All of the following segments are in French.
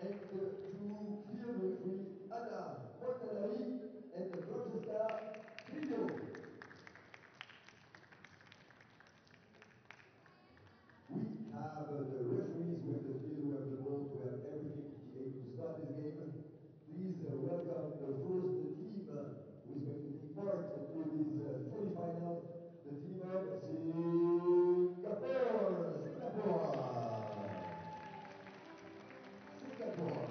and to field referee Anna Montanari and Francesca Trillo. We have the referees, we have the field, we have the boat, we have everything to be able to start this game. Please welcome the first team who is going to take part to this semi-final, the team of Singapore. Singapore.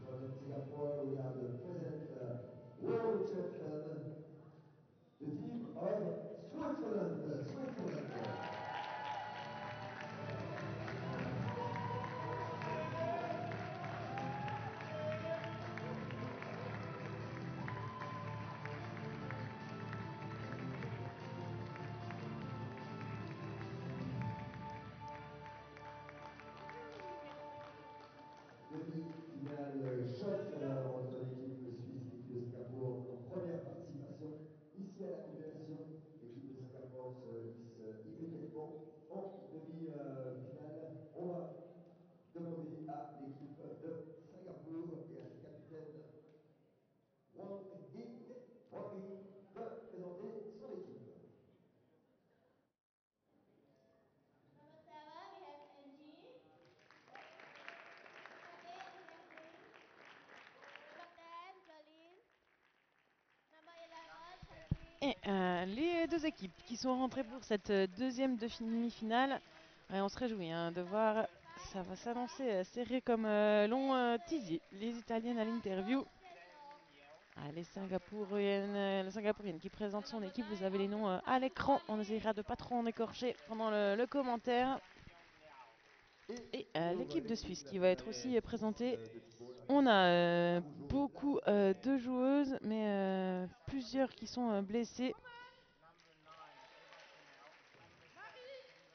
From Singapore, we have the present world champion, the team of Switzerland. Switzerland. Demi-finale choc entre l'équipe suisse et l'équipe de Singapour en première participation ici à la compétition. L'équipe de Singapour se hisse immédiatement en demi-finale. On va demander à l'équipe de Singapour et à sa capitaine Wang Ying de présenter son équipe. Number 7, we have Angie. Number 8, we have Ling. Number 10, Jolene. Number 11, Taiping. Et les deux équipes qui sont rentrées pour cette deuxième demi-finale, on se réjouit de voir, ça va s'annoncer serré comme l'ont teasé les Italiennes à l'interview. Les Singapouriennes qui présentent son équipe, vous avez les noms à l'écran, on essaiera de pas trop en écorcher pendant le commentaire. Et l'équipe de Suisse qui va être aussi présentée. On a beaucoup de joueuses, mais plusieurs qui sont blessées.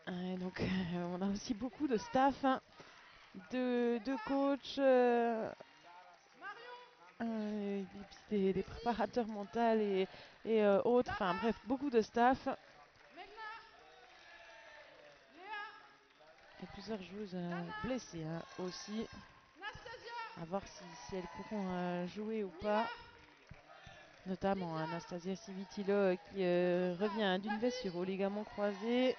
Donc on a aussi beaucoup de staff, de coachs, des préparateurs mentaux et autres, enfin bref, beaucoup de staff. Et plusieurs joueuses blessées aussi. À voir si elles pourront jouer ou pas. Notamment Anastasia Civitilo qui revient d'une blessure au ligament croisé.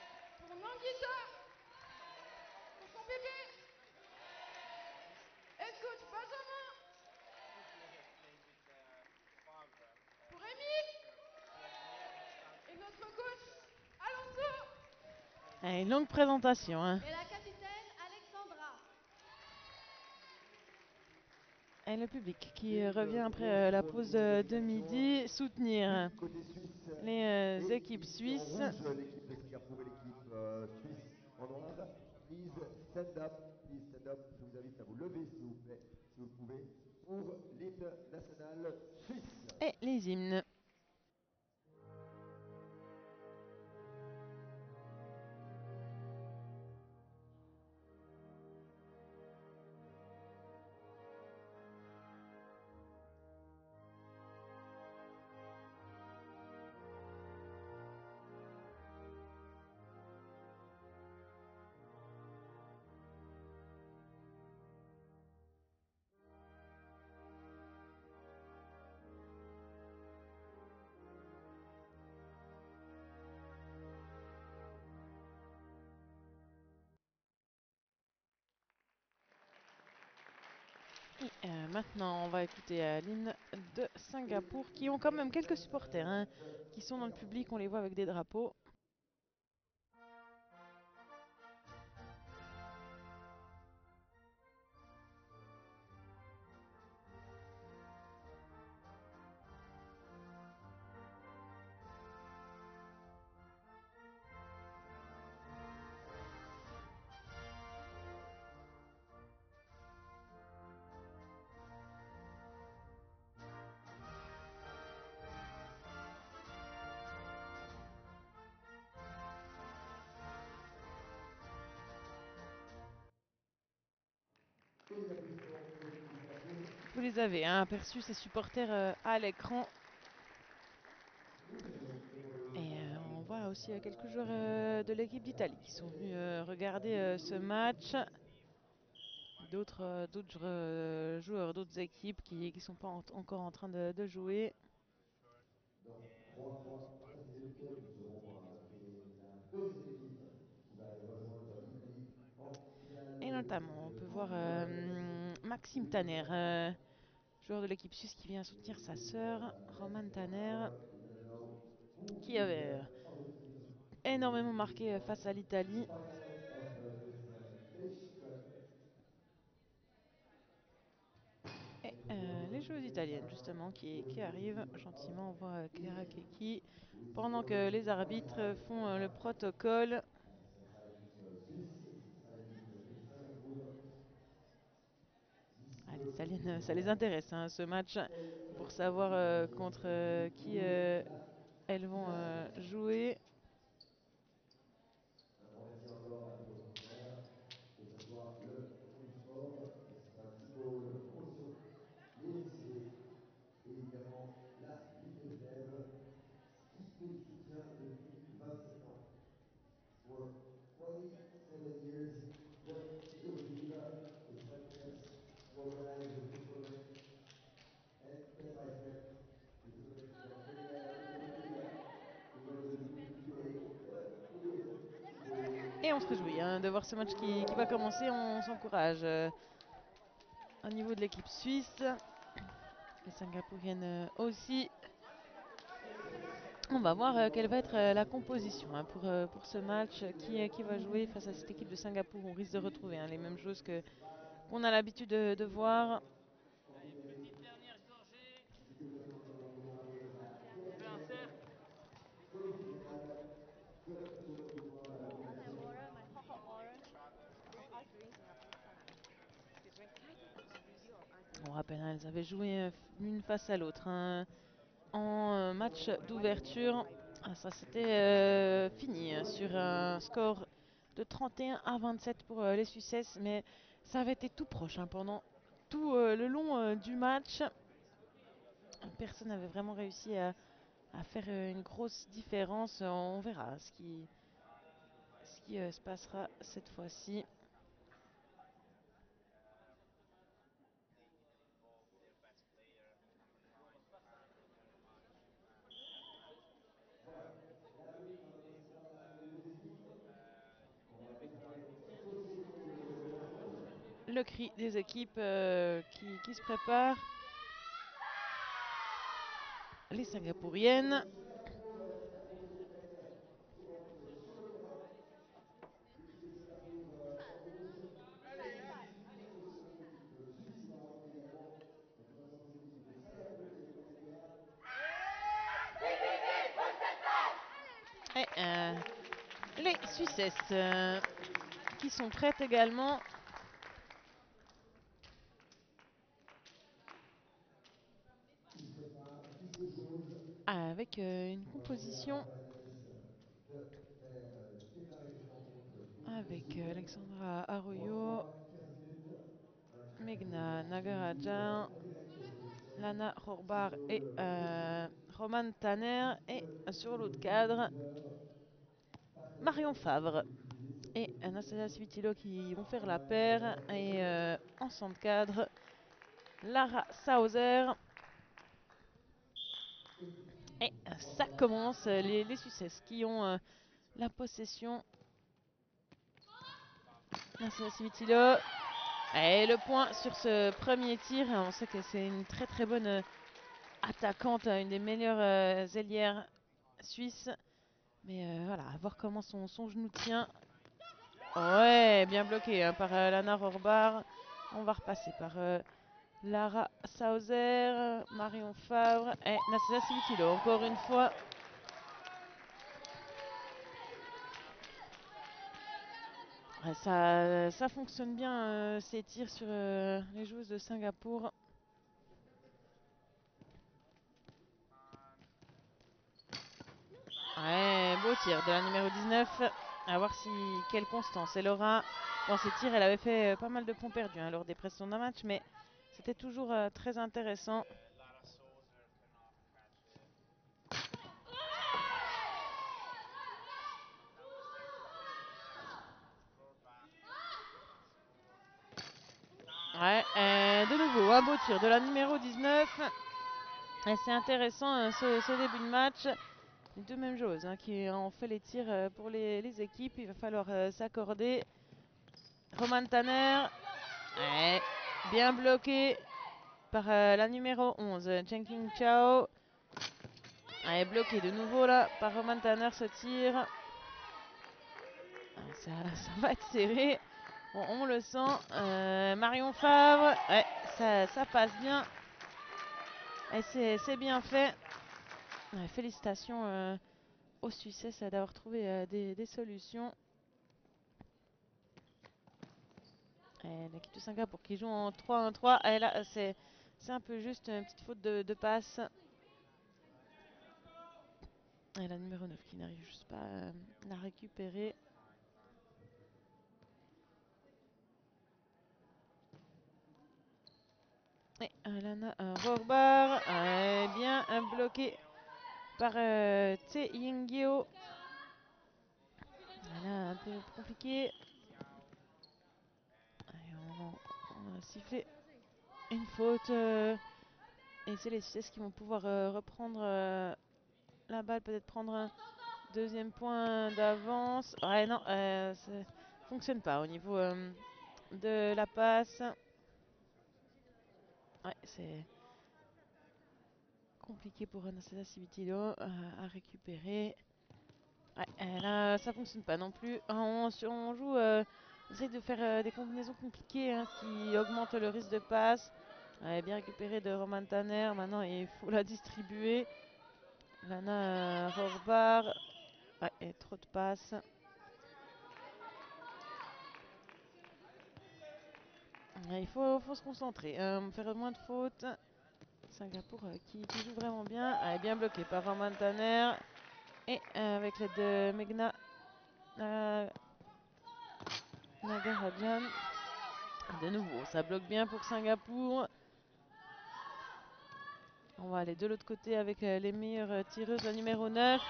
Une longue présentation. Et la capitaine Alexandra. Et le public qui revient après la pause de midi soutenir les équipes suisses. L'équipe de Singapour et l'équipe suisse en noir. Please stand up, please stand up. Je vous invite à vous lever s'il vous plaît, si vous le pouvez, pour l'hymne national suisse. Et les hymnes. Et maintenant, on va écouter l'hymne de Singapour, qui ont quand même quelques supporters qui sont dans le public. On les voit avec des drapeaux. vous les avez aperçus, ces supporters à l'écran. Et on voit aussi quelques joueurs de l'équipe d'Italie qui sont venus regarder ce match. D'autres joueurs d'autres équipes qui ne sont pas encore en train de jouer. Dans 3 mois, dans cette deuxième tour, nous saurons la deuxième équipe qui va aller rejoindre l'Italie en finale Et notamment, on peut voir Maxime Tanner, joueur de l'équipe suisse qui vient soutenir sa sœur, Roman Tanner, pour qui une avait offensive énormément marqué face à l'Italie. final of this nation. Et les joueuses italiennes, justement, qui arrivent gentiment. On voit Clara Keki. Pendant que les arbitres font le protocole. Ce sera l'équipe suisse, ce sera l'équipe de Singapour. Les Italiennes, ça les intéresse, hein, ce match, pour savoir contre qui elles vont jouer. On remercie encore tous nos partenaires, que ce soit le Omnisport, le principal de promotion, les lycées et évidemment la Ligue de Genève qui nous soutient depuis 27 ans. For 27 years, what Ligue de Genève is helping us to organize this tournament. And step by step, this tournament is getting bigger. You know, the tournament is big, but it isn't too big. Et on se réjouit hein, de voir ce match qui va commencer. On s'encourage au niveau de l'équipe suisse. Les Singapouriennes aussi. On va voir quelle va être la composition hein, pour ce match. Qui va jouer face à cette équipe de Singapour. On risque de retrouver hein, les mêmes choses qu'on a l'habitude de voir. On rappelle, hein, elles avaient joué l'une face à l'autre hein, en match d'ouverture. Ah, ça s'était fini hein, sur un score de 31-27 pour les Suissesses, mais ça avait été tout proche hein, pendant tout le long du match. Personne n'avait vraiment réussi à faire une grosse différence. On verra ce qui se passera cette fois-ci. Le cri des équipes qui se préparent. Les Singapouriennes. Et les Suissesses qui sont prêtes également. Avec une composition avec Alexandra Arroyo, Meghna Nagarajan, Lana Horbar et Roman Tanner. Et sur l'autre cadre, Marion Favre et Anastasia Svitilo qui vont faire la paire. Et en centre cadre, Lara Sauser. Et ça commence, les Suissesses qui ont la possession. Anastasia Svitilo. Et le point sur ce premier tir. On sait que c'est une très très bonne attaquante, une des meilleures ailières suisses. Mais voilà, à voir comment son genou tient. Ouais, bien bloqué hein, par Lana Horbar. On va repasser par Lara Sauser, Marion Favre et Anastasia Svitilo. Encore une fois. Ouais, ça fonctionne bien ces tirs sur les joueuses de Singapour. Ouais, beau tir de la numéro 19. À voir quelle constance elle aura dans ses tirs. Elle avait fait pas mal de points perdus hein, lors des précédents matchs, mais C'était toujours très intéressant. Ouais, de nouveau, un beau tir de la numéro 19. Et c'est intéressant ce début de match. Les deux mêmes joueuses qui ont fait les tirs pour les équipes. Il va falloir s'accorder. Roman Tanner, ouais, bien bloqué par la numéro 11, Chengqing Chao. Ouais, bloqué de nouveau là par Roman Tanner ce tir. Ouais, ça va être serré. Bon, on le sent. Marion Favre, ouais, ça passe bien. C'est bien fait. Ouais, félicitations aux Suisses d'avoir trouvé des solutions. L'équipe de Singapour qui joue en 3-1-3. Et là, c'est un peu juste une petite faute de passe. Et la numéro 9 qui n'arrive juste pas à la récupérer. Et Lana Rorbar, bien bloqué par Tse Yingyeo. Là, un peu compliqué. Et on a sifflé une faute. Et c'est les Suisses qui vont pouvoir reprendre la balle, peut-être prendre un deuxième point d'avance. Ouais, non, ça fonctionne pas au niveau de la passe. Ouais, c'est compliqué pour Anastasia Civitilo à récupérer. Ouais, là, ça fonctionne pas non plus. On joue, on essaye de faire des combinaisons compliquées qui augmentent le risque de passe. Bien récupéré de Roman Tanner. Maintenant, il faut la distribuer. Lana Rorbar. Ouais, et trop de passes. Il faut se concentrer, faire moins de fautes. Singapour qui joue vraiment bien. Bien bloqué par Roman Tanner. Et avec l'aide de Meghna Nagarajan. De nouveau, ça bloque bien pour Singapour. On va aller de l'autre côté avec les meilleures tireuses, la numéro 9.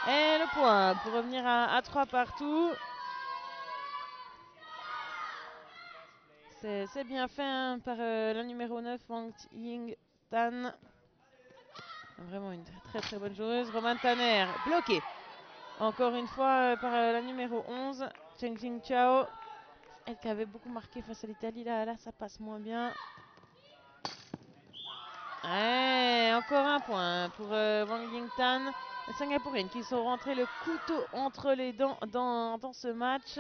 Et le point pour revenir à 3 partout. C'est bien fait par la numéro 9, Wang Ying Tan. Vraiment une très très bonne joueuse. Roman Tanner, bloqué. Encore une fois par la numéro 11, Chengqing Chao. Elle qui avait beaucoup marqué face à l'Italie, là ça passe moins bien. Encore un point pour Wang Yingtan. Les Singapouriennes qui sont rentrées le couteau entre les dents dans ce match.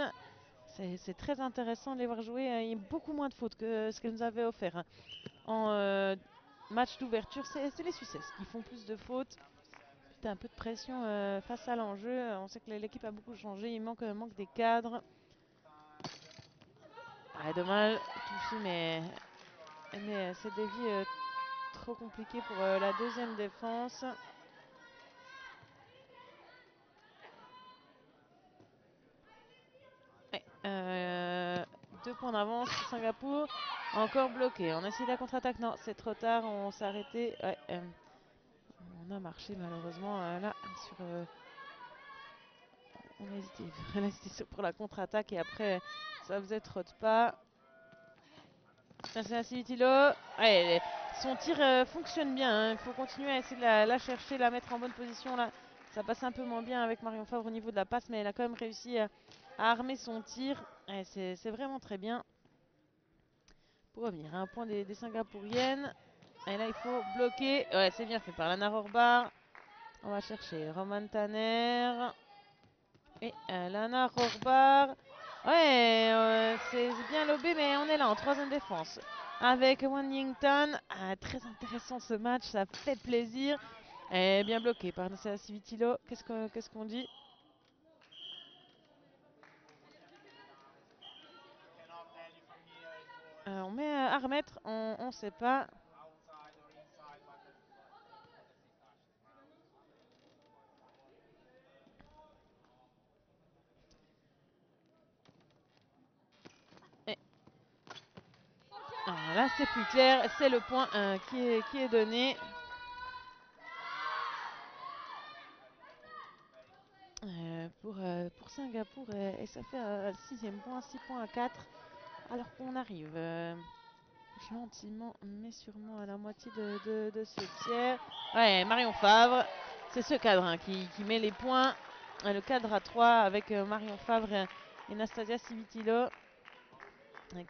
C'est très intéressant de les voir jouer. Il y a beaucoup moins de fautes que ce qu'elles nous avaient offert en match d'ouverture. C'est les Suisses qui font plus de fautes. C'était un peu de pression face à l'enjeu. On sait que l'équipe a beaucoup changé. Il manque des cadres. Dommage, touché, mais c'est des vies trop compliqué pour la deuxième défense. Ouais, 2 points d'avance pour Singapour. Encore bloqué. On essaie la contre-attaque. Non, c'est trop tard. On s'est arrêté. Ouais, on a marché malheureusement là sur. On a hésité pour la contre-attaque et après ça faisait trop de pas. C'est un Civitilo. Ouais, son tir fonctionne bien. Il faut continuer à essayer de la chercher, la mettre en bonne position là. Ça passe un peu moins bien avec Marion Favre au niveau de la passe, mais elle a quand même réussi à armer son tir. C'est vraiment très bien. Pour revenir, un point des Singapouriennes. Et là, il faut bloquer. Ouais, c'est bien fait par Lana Rorbar. On va chercher Roman Tanner. Et Lana Rorbar. Ouais, c'est bien lobé, mais on est là en troisième défense. Avec Wang Yingtan. Très intéressant ce match, ça fait plaisir. Et bien bloqué par Anastasia Civitilo. Qu'est-ce qu'on dit? On met à remettre, on sait pas. Et Là, c'est plus clair. C'est le point qui est donné. Pour Singapour. Et ça fait un 6e point, 6 points à 4. Alors qu'on arrive gentiment mais sûrement à la moitié de ce tiers. Ouais, Marion Favre. C'est ce cadre hein, qui met les points. Le cadre à 3 avec Marion Favre et Nastasia Civitilo.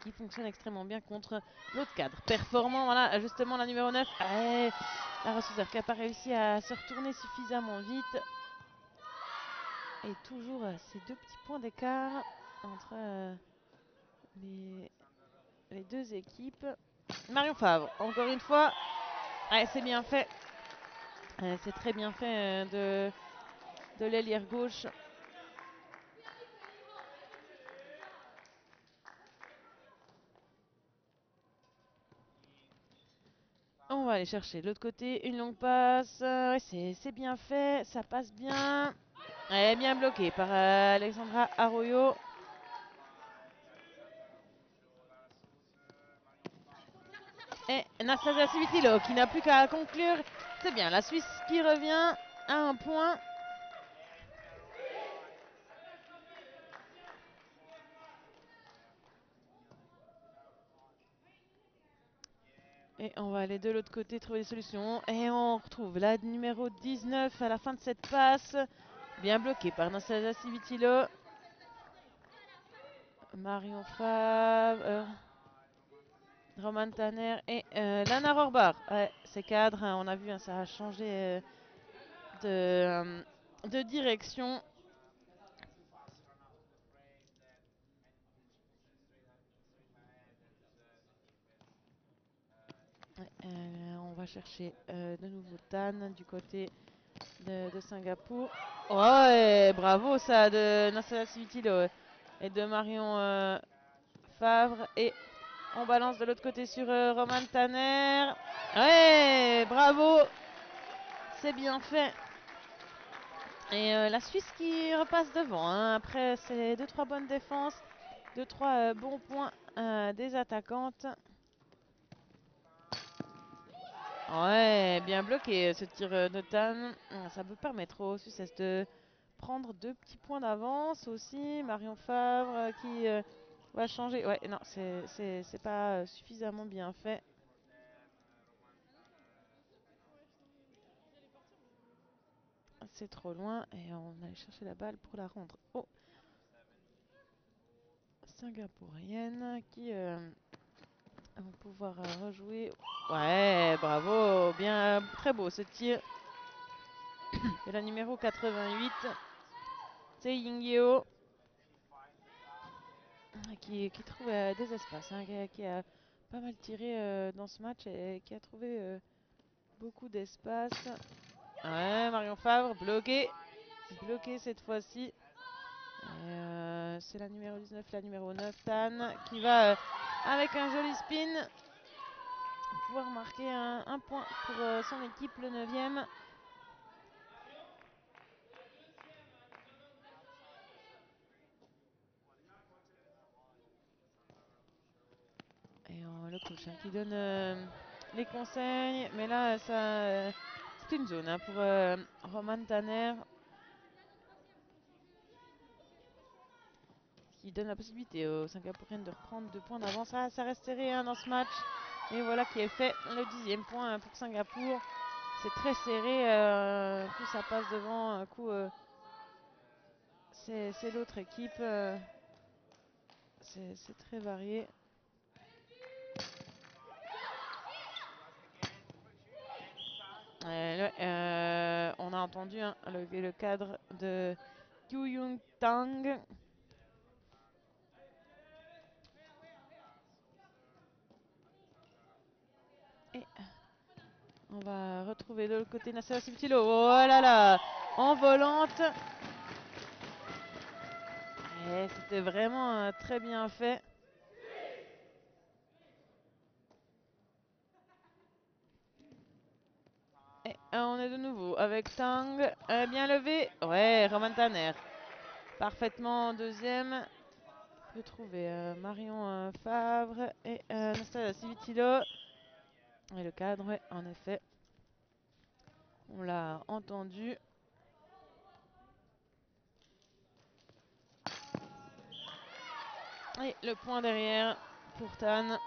Qui fonctionne extrêmement bien contre l'autre cadre. Performant, voilà, justement la numéro 9. La Rossouzer qui n'a pas réussi à se retourner suffisamment vite. Et toujours ces 2 petits points d'écart entre les deux équipes. Marion Favre, encore une fois. Ouais, c'est bien fait. C'est très bien fait de l'ailière gauche. On va aller chercher de l'autre côté. Une longue passe. Ouais, c'est bien fait. Ça passe bien. Elle est bien bloquée par Alexandra Arroyo. Et Nastasia Civitilo qui n'a plus qu'à conclure. C'est bien, la Suisse qui revient à un point. Et on va aller de l'autre côté trouver des solutions. Et on retrouve la numéro 19 à la fin de cette passe. Bien bloquée par Nastasia Civitilo. Marion Favre. Roman Tanner et Lana Rohrbar. Ouais, ces cadres, hein, on a vu, hein, ça a changé de direction. On va chercher de nouveau Tan du côté de Singapour. Ouais, bravo ça de Nastasia Civitilo et de Marion Favre. Et on balance de l'autre côté sur Roman Tanner. Ouais, bravo. C'est bien fait. Et la Suisse qui repasse devant. Hein. Après ces 2-3 bonnes défenses, 2-3 bons points des attaquantes. Ouais, bien bloqué ce tir de Tan. Ça peut permettre aux Suisses de prendre 2 petits points d'avance aussi. Marion Favre qui va changer. Ouais, non, c'est pas suffisamment bien fait. C'est trop loin et on allait chercher la balle pour la rendre aux Singapouriennes qui vont pouvoir rejouer. Ouais, bravo, bien, très beau ce tir. Et la numéro 88, c'est Yingyeo qui trouve des espaces, hein, qui a pas mal tiré dans ce match et qui a trouvé beaucoup d'espace. Ouais, Marion Favre, bloqué cette fois-ci. C'est la numéro 19, la numéro 9, Tan, qui va avec un joli spin pouvoir marquer un point pour son équipe, le 9e. Et le coach qui donne les conseils, mais là c'est une zone hein, pour Roman Tanner. Qui donne la possibilité aux Singapouriennes de reprendre 2 points d'avance. Ça reste serré hein, dans ce match. Et voilà qui est fait le 10e point pour Singapour. C'est très serré. Un coup ça passe devant, un coup c'est l'autre équipe. C'est très varié. On a entendu hein, le cadre de Yu Yung Tang. Et on va retrouver de l'autre côté Nassera Civitilo. Oh là là, en volante. Et c'était vraiment très bien fait. Et on est de nouveau avec Tang. Bien levé. Ouais, Roman Tanner. Parfaitement en 2e. de trouver Marion Favre et Anastasia Civitilo. Et le cadre, ouais, en effet. On l'a entendu. Et le point derrière pour Tan.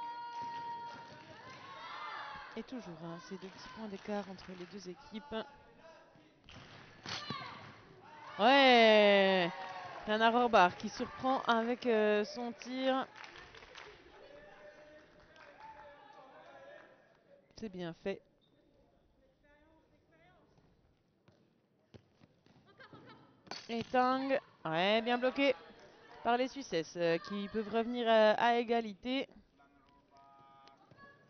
Et toujours ces 2 petits points d'écart entre les 2 équipes. Ouais, Lana Rohrbar qui surprend avec son tir. C'est bien fait. Et Tang, ouais, bien bloqué par les Suissesses qui peuvent revenir à égalité.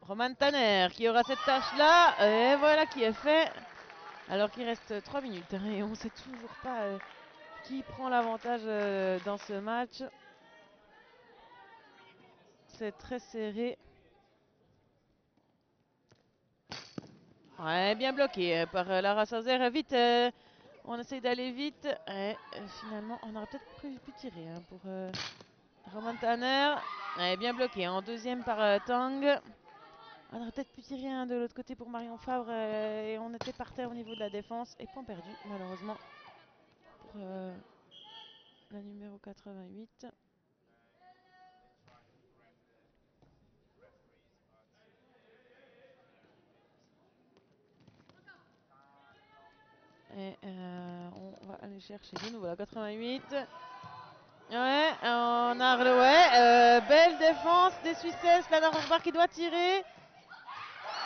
Roman Tanner qui aura cette tâche-là. Et voilà qui est fait. Alors qu'il reste 3 minutes. Et on ne sait toujours pas qui prend l'avantage dans ce match. C'est très serré. Ouais, bien bloqué par Lara Sauzer. Vite, on essaye d'aller vite. Et finalement, on aurait peut-être pu tirer pour Roman Tanner. Ouais, bien bloqué en deuxième par Tang. On aurait peut-être pu tirer de l'autre côté pour Marion Favre. Et on était par terre au niveau de la défense. Et point perdu, malheureusement, pour la numéro 88. Et on va aller chercher de nouveau la 88. Ouais, on a ouais, belle défense des Suissesses. Lana Rohrbar qui doit tirer.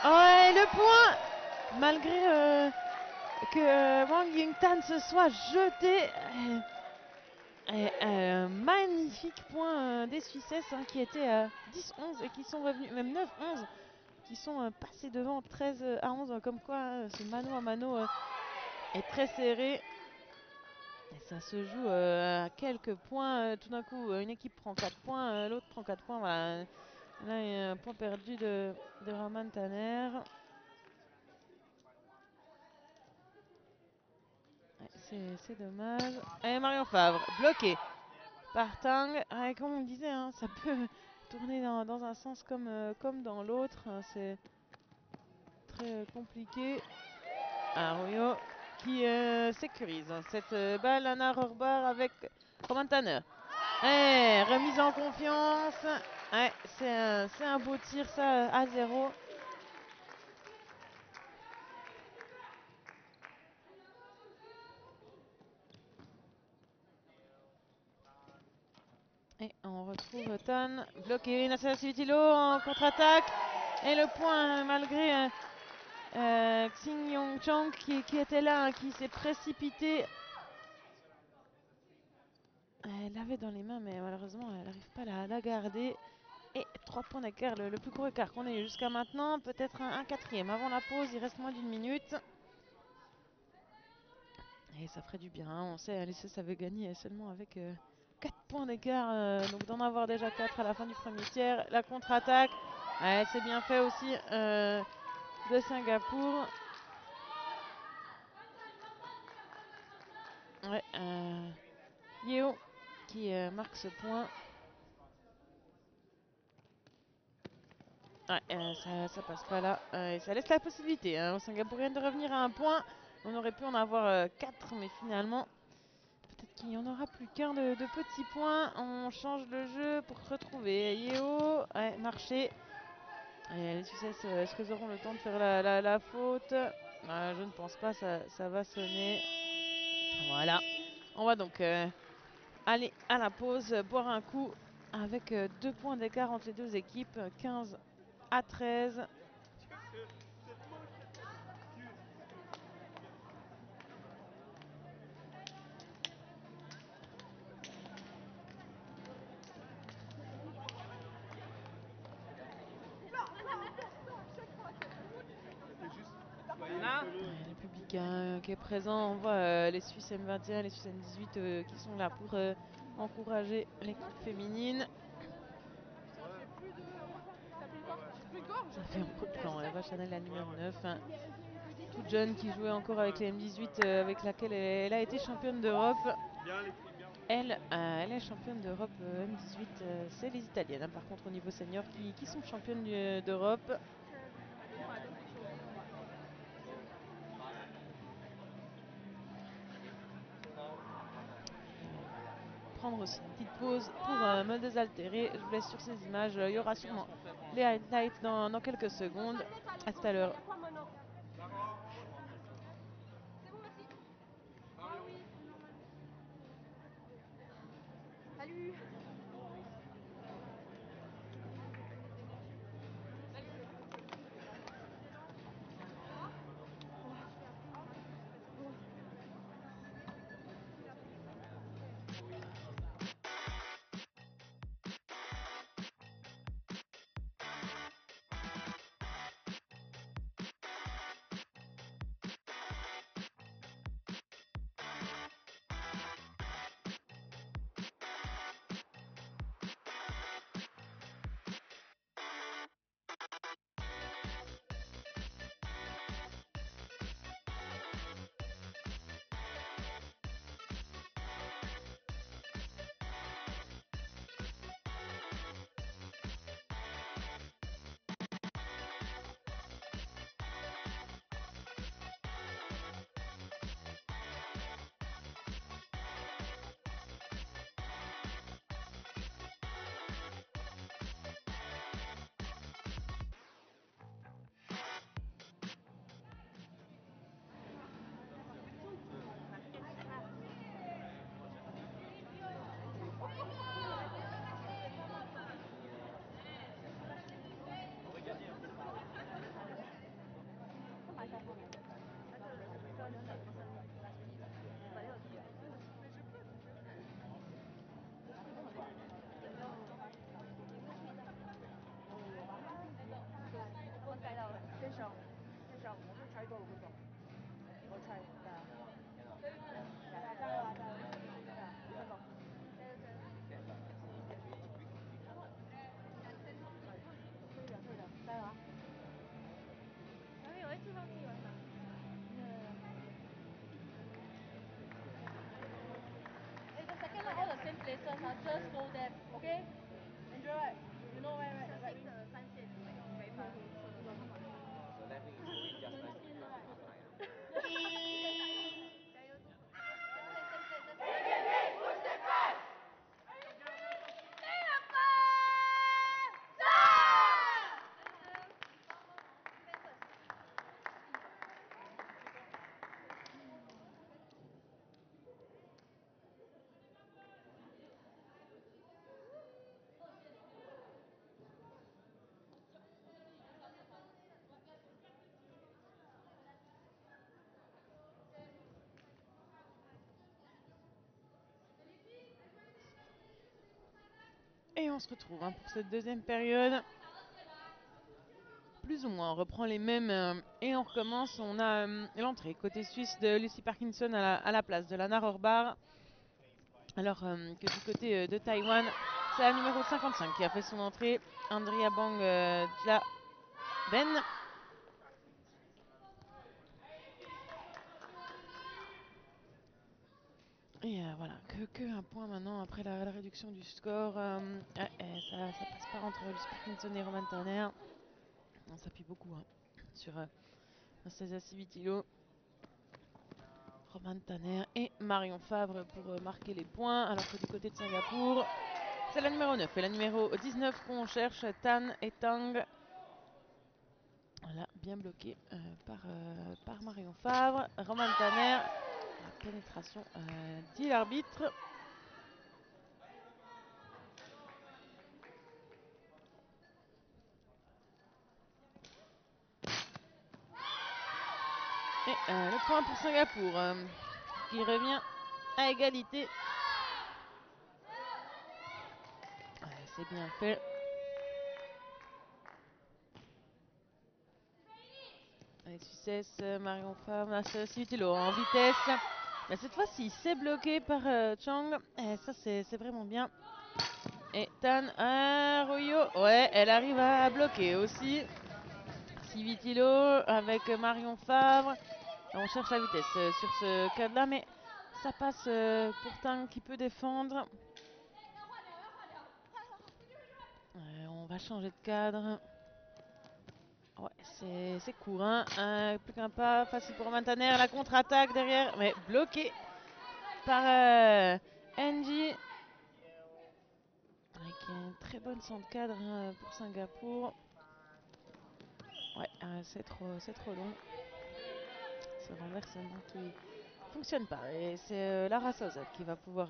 Ouais, le point. Malgré que Wang Yingtan se soit jeté. Magnifique point des Suissesses qui étaient à 10-11 et qui sont revenus, même 9-11, qui sont passés devant 13-11. Comme quoi, ce mano à mano est très serré. Et ça se joue à quelques points. Tout d'un coup, une équipe prend 4 points, l'autre prend 4 points. Voilà. Là, il y a un point perdu de Roman Tanner. Ouais, c'est dommage. Et Marion Favre, bloqué par Tang. Ouais, comme on le disait, ça peut tourner dans un sens comme dans l'autre. C'est très compliqué. Arroyo qui sécurise cette balle. Lana Rohrbar avec Roman Tanner. Remise en confiance. Ouais, c'est un beau tir ça à 0. Et on retrouve Tan bloqué. Anastasia Civitilo en contre-attaque. Et le point malgré Xing Yong Chang qui était là, qui s'est précipité. Elle l'avait dans les mains, mais malheureusement, elle n'arrive pas à la garder. Et 3 points d'écart, le plus gros écart qu'on ait eu jusqu'à maintenant. Peut-être un quatrième avant la pause, il reste moins d'1 minute. Et ça ferait du bien, on sait, les Suisses avaient gagné seulement avec 4 points d'écart. Donc d'en avoir déjà 4 à la fin du premier tiers. La contre-attaque, ouais, c'est bien fait aussi de Singapour. Ouais, Yeo qui marque ce point. Ouais, ça passe pas là. Et ça laisse la possibilité aux Singapouriens de revenir à un point. On aurait pu en avoir 4, mais finalement, peut-être qu'il n'y en aura plus qu'un de petits points. On change le jeu pour retrouver Yeo. Ouais, marché. Et les Suisses, est-ce qu'ils auront le temps de faire la faute? Je ne pense pas, ça va sonner. Voilà. On va donc aller à la pause, boire un coup avec 2 points d'écart entre les 2 équipes, 15-13. Le public qui est présent, on voit les Suisses M21, les Suisses M18 qui sont là pour encourager l'équipe féminine. Ça fait un beau plan, Eva Chanel, la numéro 9. Toute jeune qui jouait encore avec les M18 avec laquelle elle a été championne d'Europe. elle est championne d'Europe M18. C'est les Italiennes, hein, par contre, au niveau senior, qui sont championnes d'Europe. Prendre aussi une petite pause pour me désaltérer. Je vous laisse sur ces images. Il y aura sûrement les highlights dans quelques secondes. À tout à l'heure. Salut. Just go there, okay? Enjoy, right? You know where, right? Right. Et on se retrouve pour cette deuxième période. Plus ou moins, on reprend les mêmes et on recommence. On a l'entrée côté suisse de Lucy Parkinson à la place de Lana Rohrbar. Alors que du côté de Taïwan, c'est la numéro 55 qui a fait son entrée, Andrea Bang Ben. Et voilà, que un point maintenant après la réduction du score. Ça passe pas entre Lucy Parkinson et Roman Tanner. On s'appuie beaucoup sur Anastasia Civitilo, Roman Tanner et Marion Favre pour marquer les points. Alors que du côté de Singapour, c'est la numéro 9 et la numéro 19 qu'on cherche, Tan et Tang. Voilà, bien bloqué par Marion Favre. Roman Tanner, la pénétration dit l'arbitre. Et le point pour Singapour qui revient à égalité. C'est bien fait. Avec succès, Marion Favre, Civitilo en vitesse. Mais cette fois-ci, c'est bloqué par Chang. Et ça, c'est vraiment bien. Et Tan Arroyo, ouais, elle arrive à bloquer aussi. Civitilo avec Marion Favre. On cherche la vitesse sur ce cadre-là, mais Ça passe pour Tang qui peut défendre. On va changer de cadre. Ouais, c'est court. Hein. Plus qu'un pas. Facile pour Mantaner. La contre-attaque derrière. Mais bloqué par NJ. Avec une très bonne centre cadre pour Singapour. Ouais, c'est trop long. Ce renversement qui fonctionne pas. Et c'est Lara Sauzet qui va pouvoir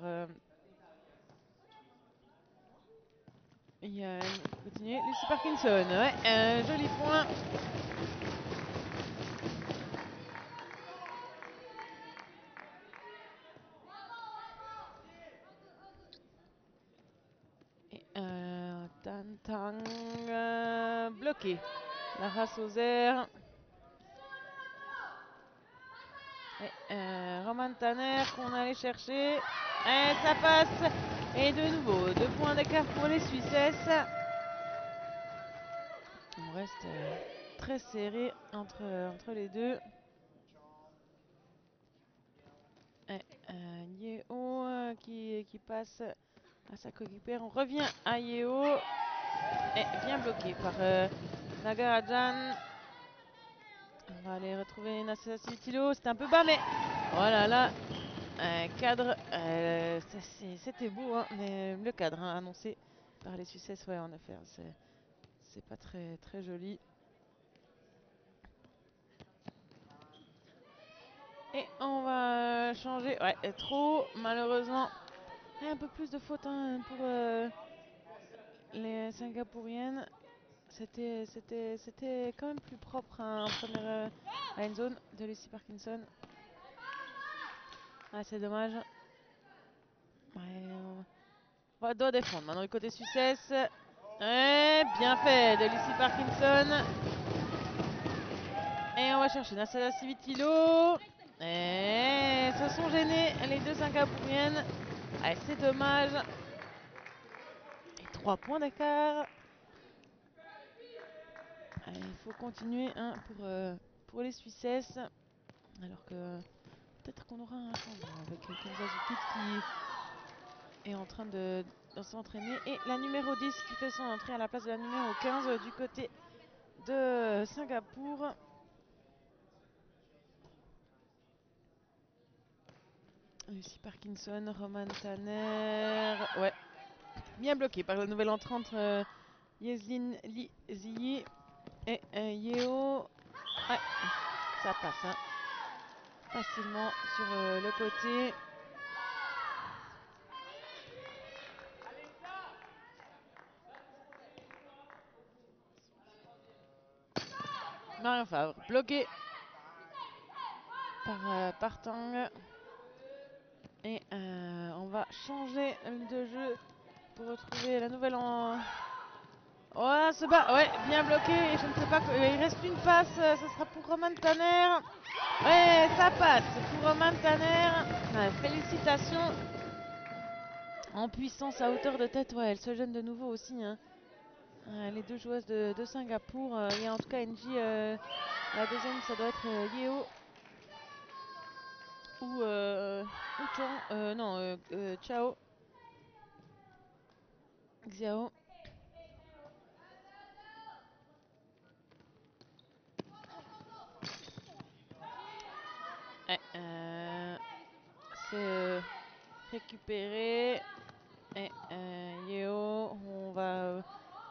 continuer. Lucy Parkinson, ouais, un joli point. Et Tang bloqué. Lara Sauzet. Et Roman Tanner qu'on allait chercher. Et ça passe. Et de nouveau, 2 points d'écart pour les Suissesses. On reste très serré entre les deux. Et Yeo qui passe à sa coéquipière. On revient à Yeo. Et bien bloqué par Nagarajan. On va aller retrouver Nassessa Sivitilo. C'était un peu bas, mais voilà là. Cadre, c'était beau, hein, mais le cadre annoncé par les Suissesses, ouais, en effet, c'est pas très joli. Et on va changer, ouais, trop, malheureusement. Et un peu plus de fautes hein, pour les Singapouriennes. C'était quand même plus propre hein, en première line zone de Lucy Parkinson. Ah, c'est dommage. Ouais, on doit défendre maintenant du côté Suissesse. Et bien fait de Lucy Parkinson. Et on va chercher Nassessa Sivitilo. Et se sont gênés les deux Singapouriennes. Ah, c'est dommage. Et 3 points d'écart. Il faut continuer hein, pour les Suissesses. Alors que peut-être qu'on aura un changement avec Kenza Zukic qui est en train de s'entraîner. Et la numéro 10 qui fait son entrée à la place de la numéro 15 du côté de Singapour. Lucy Parkinson, Roman Tanner. Ouais, bien bloqué par la nouvelle entrante Yeslin Lee Ziyi et Yeo. Ouais, ça passe hein, facilement sur le côté. Marion Favre, bloqué par Tang. Et on va changer de jeu pour retrouver la nouvelle en... Oh, ce bas, ouais, bien bloqué. Je ne sais pas, il reste une passe, ce sera pour Roman Tanner. Ouais, ça passe pour Roman Tanner. Félicitations. En puissance à hauteur de tête, ouais, elle se gêne de nouveau aussi. Hein. Les deux joueuses de Singapour. Il y a en tout cas NJ, la deuxième, ça doit être Yeo. Ou Chang, non, Chao. Xiao. C'est récupéré. Et Yeo, on va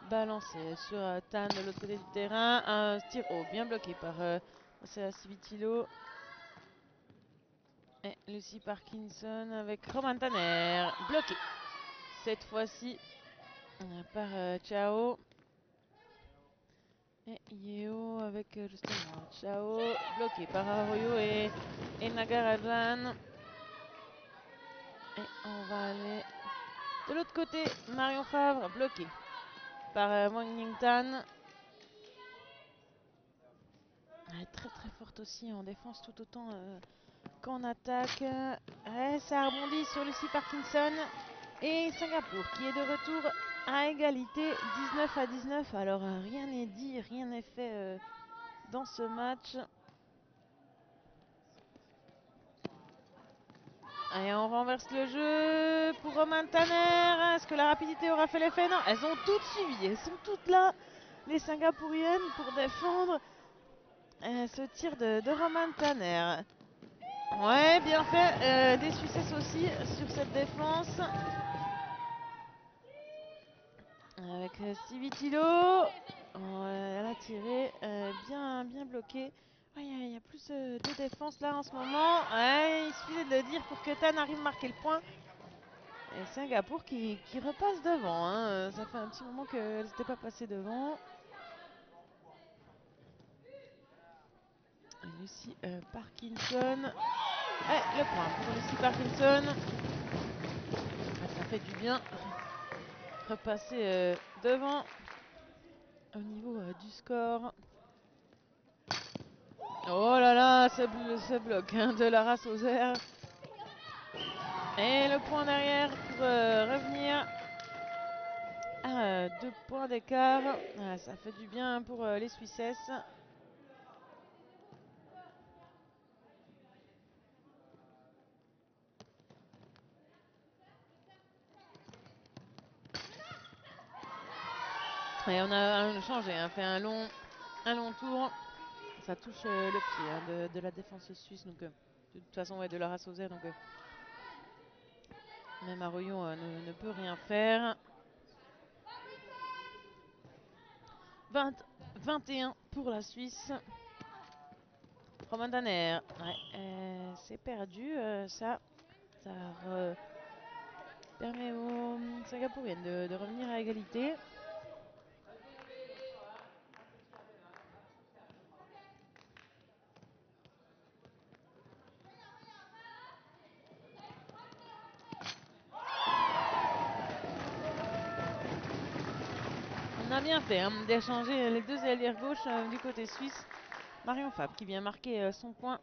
balancer sur Tan de l'autre côté du terrain. Un tir haut bien bloqué par Civitilo. Et Lucy Parkinson avec Roman Tanner. Bloqué. Cette fois-ci par Chao. Et Yeo avec justement Chao. Bloqué par Arroyo et Nagarajan. Et on va aller de l'autre côté. Marion Favre bloqué par Wang Yingtan. Elle est très forte aussi en défense tout autant qu'en attaque. Ça rebondit sur Lucy Parkinson. Et Singapour qui est de retour à égalité 19-19. Alors rien n'est dit, rien n'est fait dans ce match. Et on renverse le jeu pour Roman Tanner. Est-ce que la rapidité aura fait l'effet? Non, elles ont toutes suivi. Elles sont toutes là, les Singapouriennes, pour défendre ce tir de Roman Tanner. Ouais, bien fait. Des Suissesses aussi sur cette défense. Avec Stevie Tilo. Elle a tiré. Bien bloqué. Il y a plus de défense là en ce moment. Ouais, il suffit de le dire pour que Tan arrive à marquer le point. Et Singapour qui repasse devant. Hein. Ça fait un petit moment qu'elle n'était pas passée devant. Et Lucy Parkinson. Le point pour Lucy Parkinson. Ça fait du bien. Repasser devant au niveau du score. Oh là là, ce bloc hein, de Lara Sauzer. Et le point derrière pour revenir à 2 points d'écart. Ça fait du bien pour les Suissesses. Et on a changé, hein, fait un long tour. Ça touche le pied hein, de la défense suisse. Donc, de toute façon, ouais, de Lara Sauzer. Donc, même Arroyo ne peut rien faire. 21 pour la Suisse. Roman Tanner, c'est perdu. Ça permet aux Singapouriennes de revenir à égalité. On a bien fait hein, d'échanger les deux ailières gauche du côté suisse. Marion Fabre qui vient marquer son point.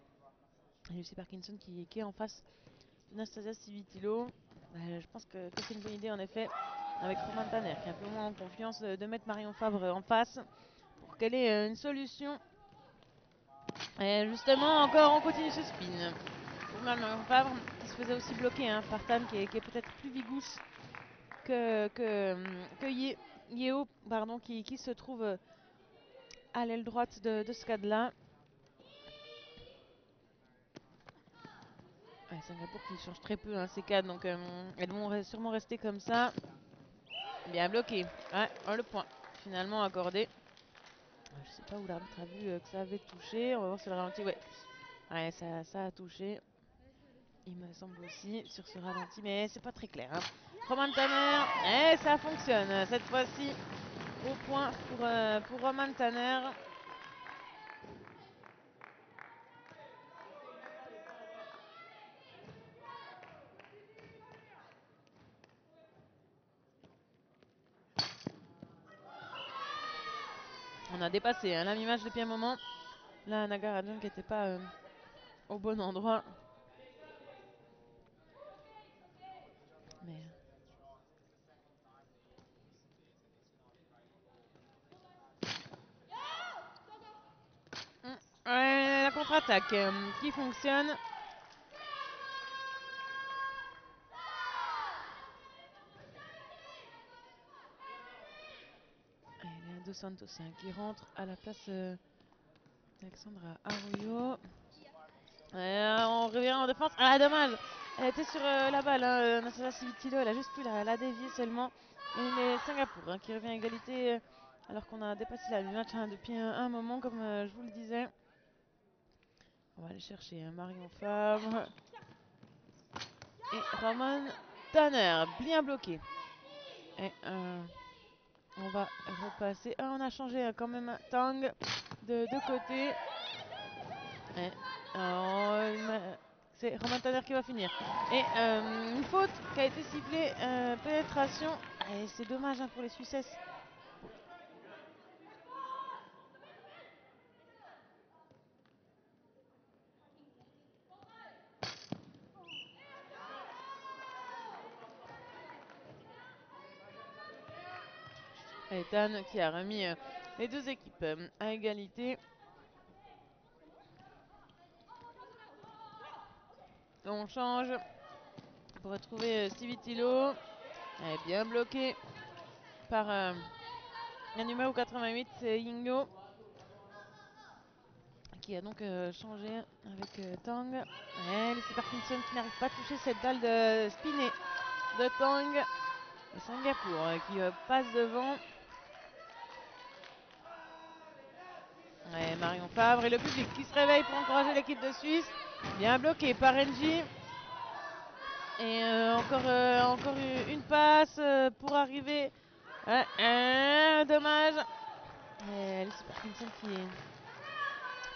Et Lucy Parkinson qui est en face d'Anastasia Civitilo. Je pense que c'est une bonne idée en effet avec Roman Tanner qui est un peu moins en confiance de mettre Marion Fabre en face pour qu'elle ait une solution. Et justement encore on continue ce spin pour Marion Fabre qui se faisait aussi bloquer hein, par Tan qui est peut-être plus vigousse que Yeo pardon, qui se trouve à l'aile droite de ce cadre-là. Singapour qui change très peu hein, ces cadres, donc elles vont sûrement rester comme ça. Bien bloqué. Le point finalement accordé. Je sais pas où l'arbitre a vu que ça avait touché. On va voir sur le ralenti. Ouais, ça a touché. Il me semble aussi sur ce ralenti, mais c'est pas très clair. Hein. Roman Tanner, ça fonctionne cette fois-ci. Au point pour Roman Tanner. On a dépassé hein, la mi-match depuis un moment. Là, Nagarajan qui n'était pas au bon endroit. Mais... la contre-attaque qui fonctionne. Et Léa Dos Santos qui rentre à la place d'Alexandra Arroyo. On revient en défense. Dommage. Elle était sur la balle. Nassala Civitilo, elle a juste pu la dévier seulement. Mais Singapour hein, qui revient à égalité alors qu'on a dépassé la mi-match hein, depuis un moment, comme je vous le disais. On va aller chercher Marion Fabre. Et Roman Tanner, bien bloqué. Et on va repasser. On a changé quand même Tang de côté. Et, c'est Roman Tanner qui va finir. Et une faute qui a été sifflée, pénétration. Et c'est dommage hein, pour les Suissesses. Et Tan qui a remis les deux équipes à égalité. On change. pour retrouver Stevie Tilo. Elle est bien bloquée par le numéro 88, c'est Yingo, qui a donc changé avec Tang. Et Lucy Parkinson qui n'arrive pas à toucher cette balle de spinée de Tang. Et Singapour qui passe devant. Ouais, Marion Favre et le public qui se réveille pour encourager l'équipe de Suisse. Bien bloqué par Engie. Et encore une passe pour arriver. Dommage. Et Lucy Parkinson qui ne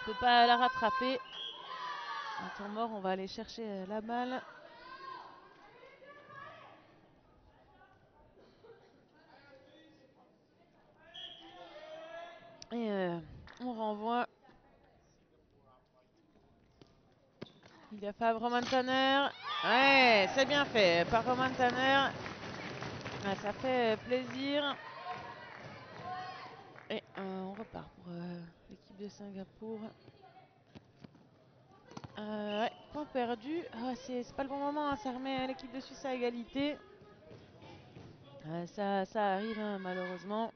peut pas la rattraper. En temps mort, on va aller chercher la balle. Et on renvoie. Il y a Favre, Roman Tanner. Ouais, c'est bien fait par Roman Tanner. Ah, ça fait plaisir. Et on repart pour l'équipe de Singapour. Ouais, point perdu. Ah, c'est pas le bon moment, hein, ça remet l'équipe de Suisse à égalité. Ça arrive hein, malheureusement.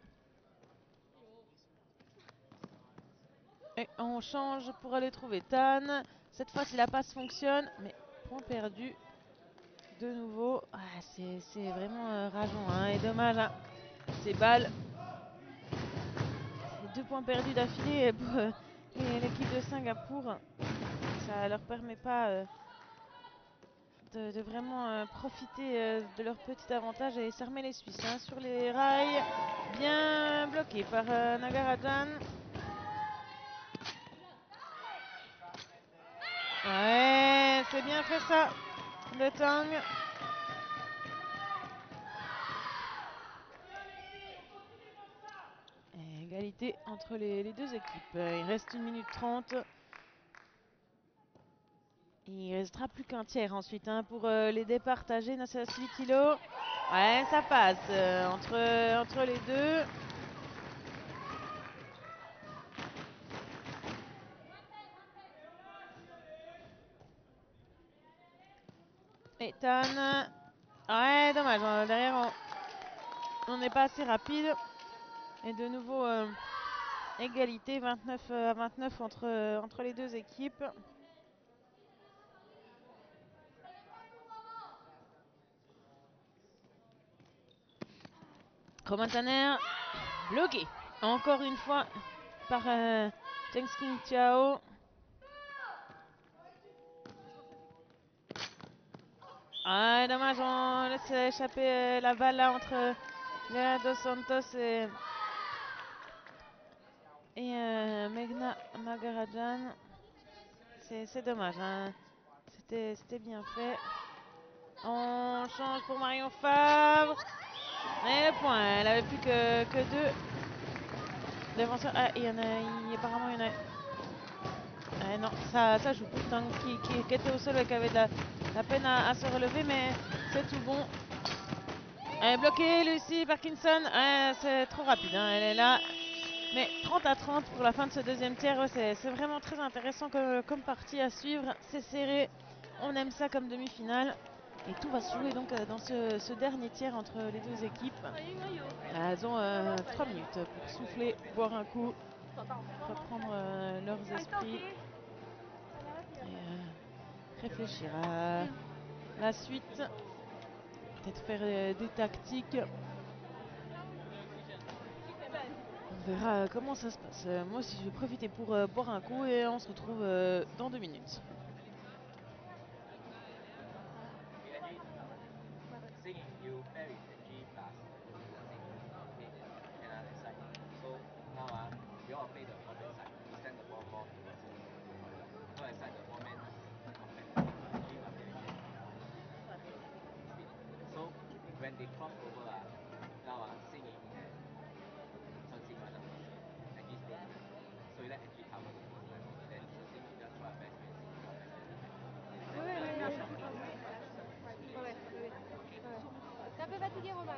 Et on change pour aller trouver Tan. Cette fois, si la passe fonctionne, mais point perdu. De nouveau, c'est vraiment rageant hein, et dommage. Hein. Ces balles, ces 2 points perdus d'affilée pour l'équipe de Singapour. Ça leur permet pas de vraiment profiter de leur petit avantage et ça remet les Suisses hein, sur les rails. Bien bloqué par Nagarajan. Ouais, c'est bien fait ça de Tang. Et égalité entre les deux équipes. Il reste 1 minute 30. Il restera plus qu'un tiers ensuite hein, pour les départager. Nassau Tilo. Ouais, ça passe entre les deux. Et Tan. Ouais, dommage. Hein, derrière, on n'est pas assez rapide. Et de nouveau, égalité 29 à 29 entre les deux équipes. Roman Tanner, bloqué. Encore une fois par Cheng Sking Tiao. Ah, dommage, on laisse échapper la balle là entre Léa Dos Santos et Meghna Nagarajan. C'est dommage, hein. C'était bien fait. On change pour Marion Favre. Et le point, elle avait plus que 2 défenseurs. Ah, apparemment il y en a. Ah, non, ça joue pour Tang qui était au sol et qui avait de la peine à se relever, mais c'est tout bon. Elle est bloquée, Lucy Parkinson. C'est trop rapide, hein, elle est là. Mais 30 à 30 pour la fin de ce deuxième tiers, c'est vraiment très intéressant comme partie à suivre. C'est serré, on aime ça comme demi-finale. Et tout va se jouer donc dans ce dernier tiers entre les deux équipes. Elles ont 3 minutes pour souffler, boire un coup, reprendre leurs esprits et réfléchir à la suite. Peut-être faire des tactiques. On verra comment ça se passe. Moi aussi je vais profiter pour boire un coup et on se retrouve dans 2 minutes. T'es un peu fatigué, Roman.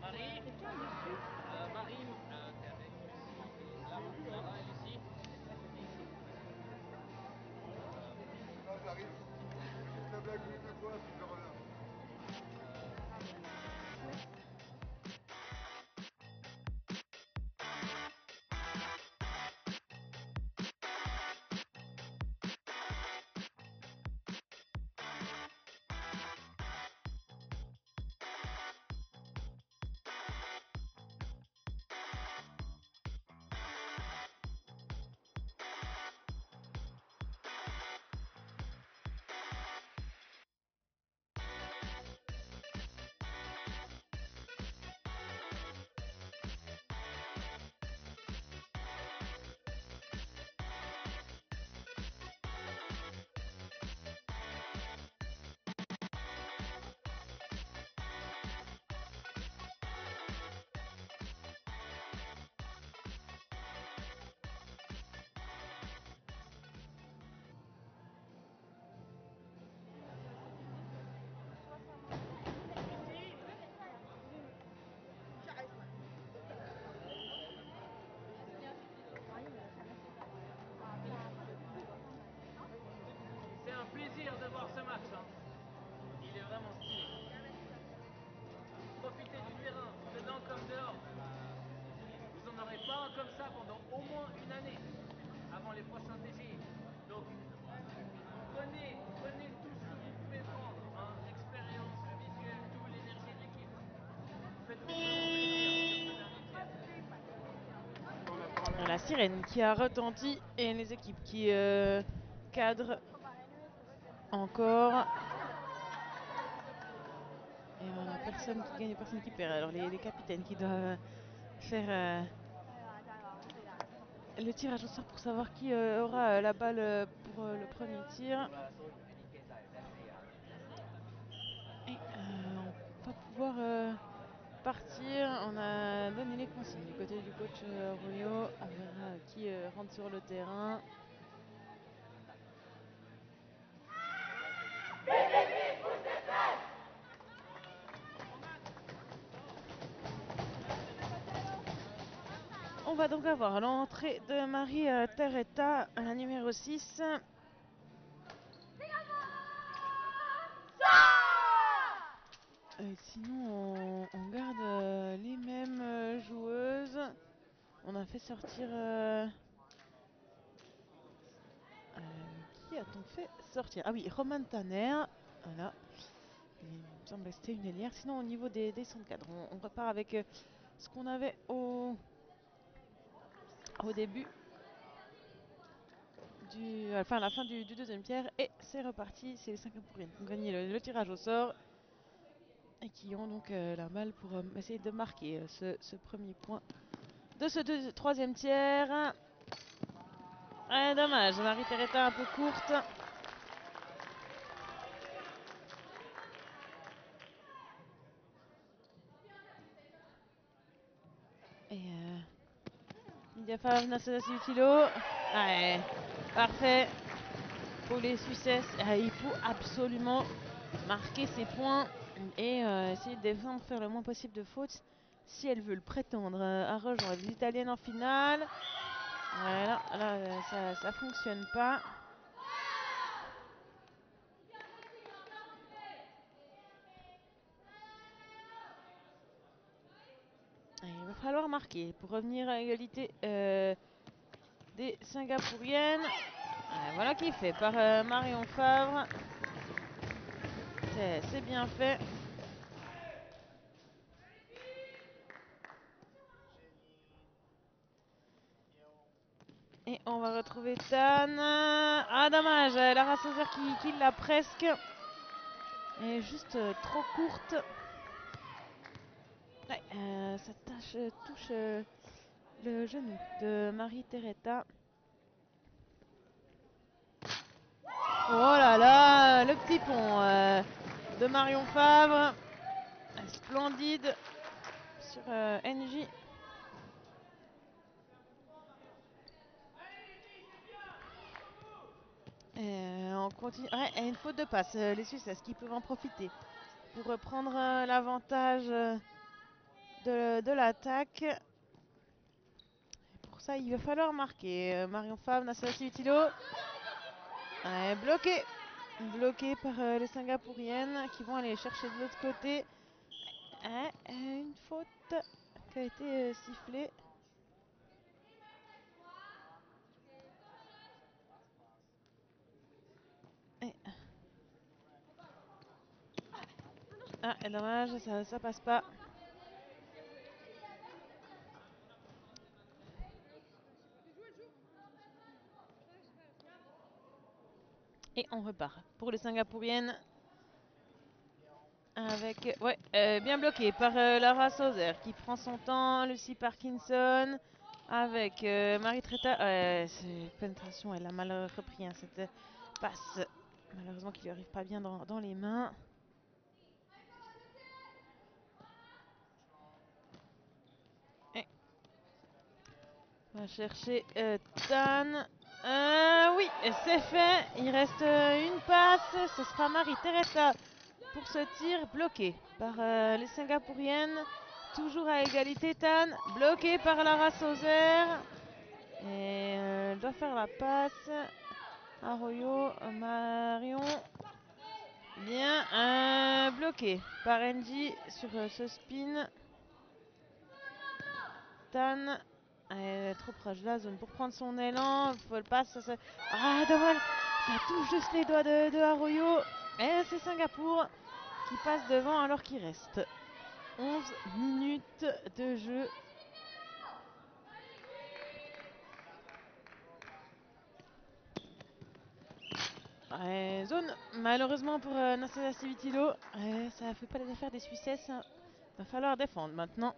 Marie, t'es avec Lara et Lucie. t'arrives. La blague de quoi, puis je reviens. C'est un plaisir de voir ce match. Hein. Il est vraiment stylé. Profitez du terrain, dedans comme dehors. Vous n'en aurez pas un comme ça pendant au moins une année, avant les prochains TG. Donc, prenez tout ce que vous pouvez prendre. Hein. L'expérience, le visuel, tout, l'énergie de l'équipe. Faites-vous vraiment plaisir sur ce dernier tiers. La sirène qui a retenti et les équipes qui cadrent encore. Et on a personne qui gagne, personne qui perd. Alors les capitaines qui doivent faire le tirage au sort pour savoir qui aura la balle pour le premier tir. Et on va pouvoir partir. On a donné les consignes du côté du coach Ronio. On verra qui rentre sur le terrain. On va donc avoir l'entrée de Marie Teretta, la numéro 6. Sinon, on garde les mêmes joueuses. On a fait sortir... qui a-t-on fait sortir? Ah oui, Roman Tanner. Voilà. Il me semble que c'était une ailière. Sinon, au niveau des centres cadres, on repart avec ce qu'on avait au début. Enfin, à la fin du deuxième tiers. Et c'est reparti. C'est les 5 pour qui ont gagné le tirage au sort. Et qui ont donc la balle pour essayer de marquer ce premier point de ce troisième tiers. Dommage, Marie Teretta un peu courte. Et Lydia Favre, Utilo. Ouais, parfait. Pour les Suisses, il faut absolument marquer ses points et essayer de défendre, faire le moins possible de fautes si elles veulent prétendre à rejoindre les Italiennes en finale. Voilà, là ça fonctionne pas. Et il va falloir marquer pour revenir à égalité des Singapouriennes. Voilà qui est fait par Marion Favre. C'est bien fait. Et on va retrouver Tan. Ah dommage, Lara Sauzer qui l'a presque. Elle est juste trop courte. Ouais, ça touche le genou de Marie Teretta. Oh là là, le petit pont de Marion Favre. Splendide sur NJ. On continue. Ouais, et une faute de passe. Les Suisses, qui peuvent en profiter pour reprendre l'avantage de l'attaque. Pour ça, il va falloir marquer. Marion Favre, Nassassi Utilo. Bloqué bloqué par les Singapouriennes qui vont aller chercher de l'autre côté. Une faute qui a été sifflée. Dommage, ça passe pas. Et on repart pour les Singapouriennes. Avec, bien bloqué par Lara Sauzer qui prend son temps. Lucy Parkinson avec Marie Treta. Pénétration, elle a mal repris cette passe. Malheureusement qui lui arrive pas bien dans les mains. On va chercher Tan. Oui, c'est fait. Il reste une passe. Ce sera Marie Teresa pour ce tir bloqué par les Singapouriennes. Toujours à égalité, Tan. Bloqué par Lara Sauzer. Et elle doit faire la passe. Arroyo, Marion. Bien. Bloqué par Angie sur ce spin. Tan. Elle est trop proche de la zone pour prendre son élan. Faut le passe. Dommage. Ça touche juste les doigts de Arroyo. Et c'est Singapour qui passe devant alors qu'il reste 11 minutes de jeu. Zone malheureusement pour Nasser Civitilo. Ça ne fait pas les affaires des Suissesses. Va falloir défendre maintenant.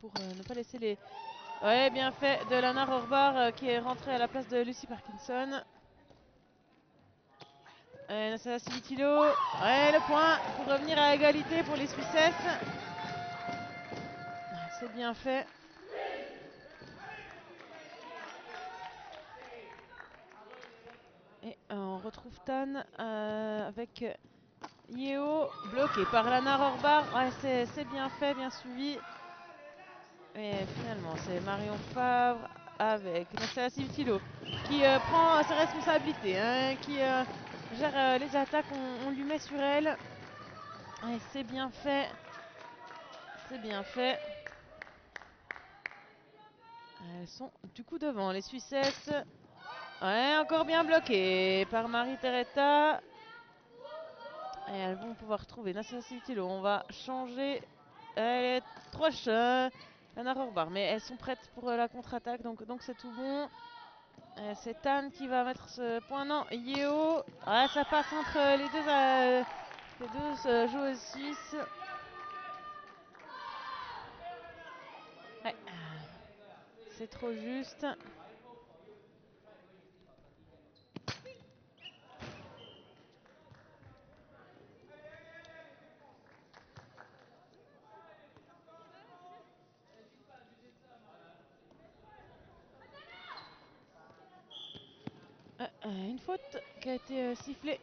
Pour ne pas laisser les... Ouais, bien fait de Lana Rorbar qui est rentrée à la place de Lucy Parkinson. Nasser Civitilo. Le point pour revenir à égalité pour les Suissesses. C'est bien fait. Et on retrouve Tan avec Yeo, bloqué par Lana Rorbar. C'est bien fait, bien suivi. Et finalement, c'est Marion Favre avec Nasser Civitilo qui prend ses responsabilités, qui gère les attaques, on lui met sur elle. Et c'est bien fait. C'est bien fait. Elles sont du coup devant, les Suissesses. Encore bien bloquées par Marie Teresa. Et elles vont pouvoir trouver Nasser Civitilo. On va changer. Elle est proche. Lana Rorbar, mais elles sont prêtes pour la contre-attaque, donc c'est tout bon. C'est Tan qui va mettre ce point. Non, Yeo. Ça passe entre les deux joueuses suisses. C'est trop juste. Une faute qui a été sifflée.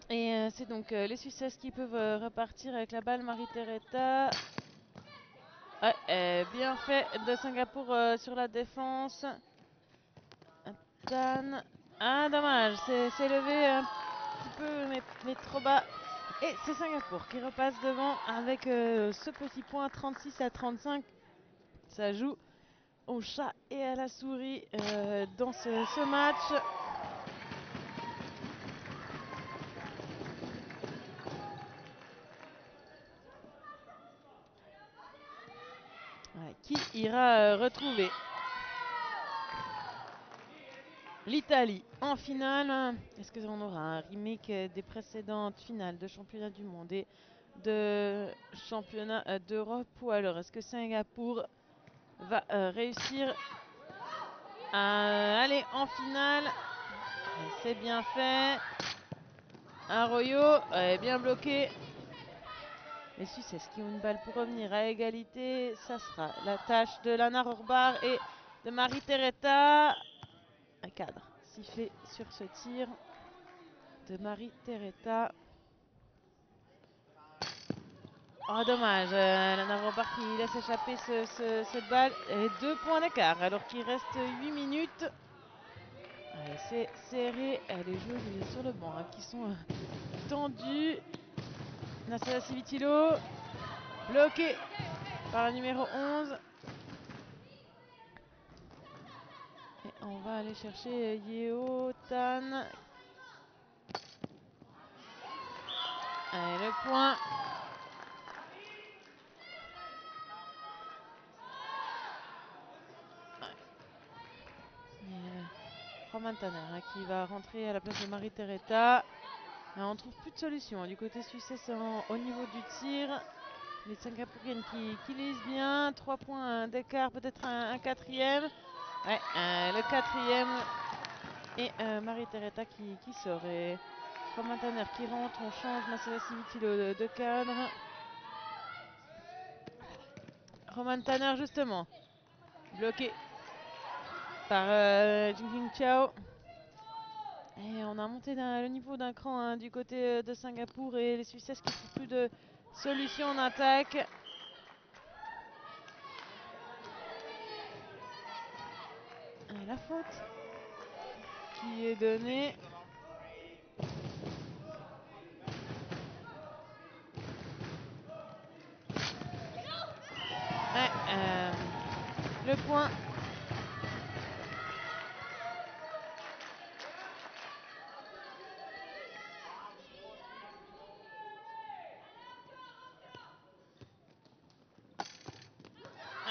Et c'est donc les Suissesses qui peuvent repartir avec la balle. Marie Teresa. Bien fait de Singapour sur la défense. Tan. Dommage, c'est levé un petit peu, mais trop bas. Et c'est Singapour qui repasse devant avec ce petit point 36-35. Ça joue au chat et à la souris dans ce match. Qui ira retrouver l'Italie en finale? Est-ce qu'on aura un remake des précédentes finales de championnat du monde et de championnat d'Europe, ou alors est-ce que Singapour va réussir à aller en finale? C'est bien fait. Arroyo est bien bloqué. Les Suisses qui ont une balle pour revenir à égalité, ça sera la tâche de Lana Rorbar et de Marie Teresa. Un cadre sifflé sur ce tir de Marie Teresa. Oh, dommage. Lana Robart qui laisse échapper cette balle. Et 2 points d'écart alors qu'il reste 8 minutes. Allez, c'est serré. Les joueuses sur le banc hein, qui sont tendus. Nassala Civitilo. Bloqué par le numéro 11. Et on va aller chercher Yeo Tan. Allez, le point. Roman Tanner hein, qui va rentrer à la place de Marie Teretta. On trouve plus de solution hein, du côté suisse au niveau du tir. Les Singapouriennes qui lisent bien. 3 points d'écart, peut-être un quatrième. Ouais, le quatrième. Et Marie Teretta qui sort. Et Roman Tanner qui rentre. On change Nassala Civitilo de cadre. Roman Tanner justement. Bloqué par Jing Chao. Et on a monté le niveau d'un cran hein, du côté de Singapour et les Suisses qui trouvent plus de solutions en attaque. La faute qui est donnée. Ouais, le point.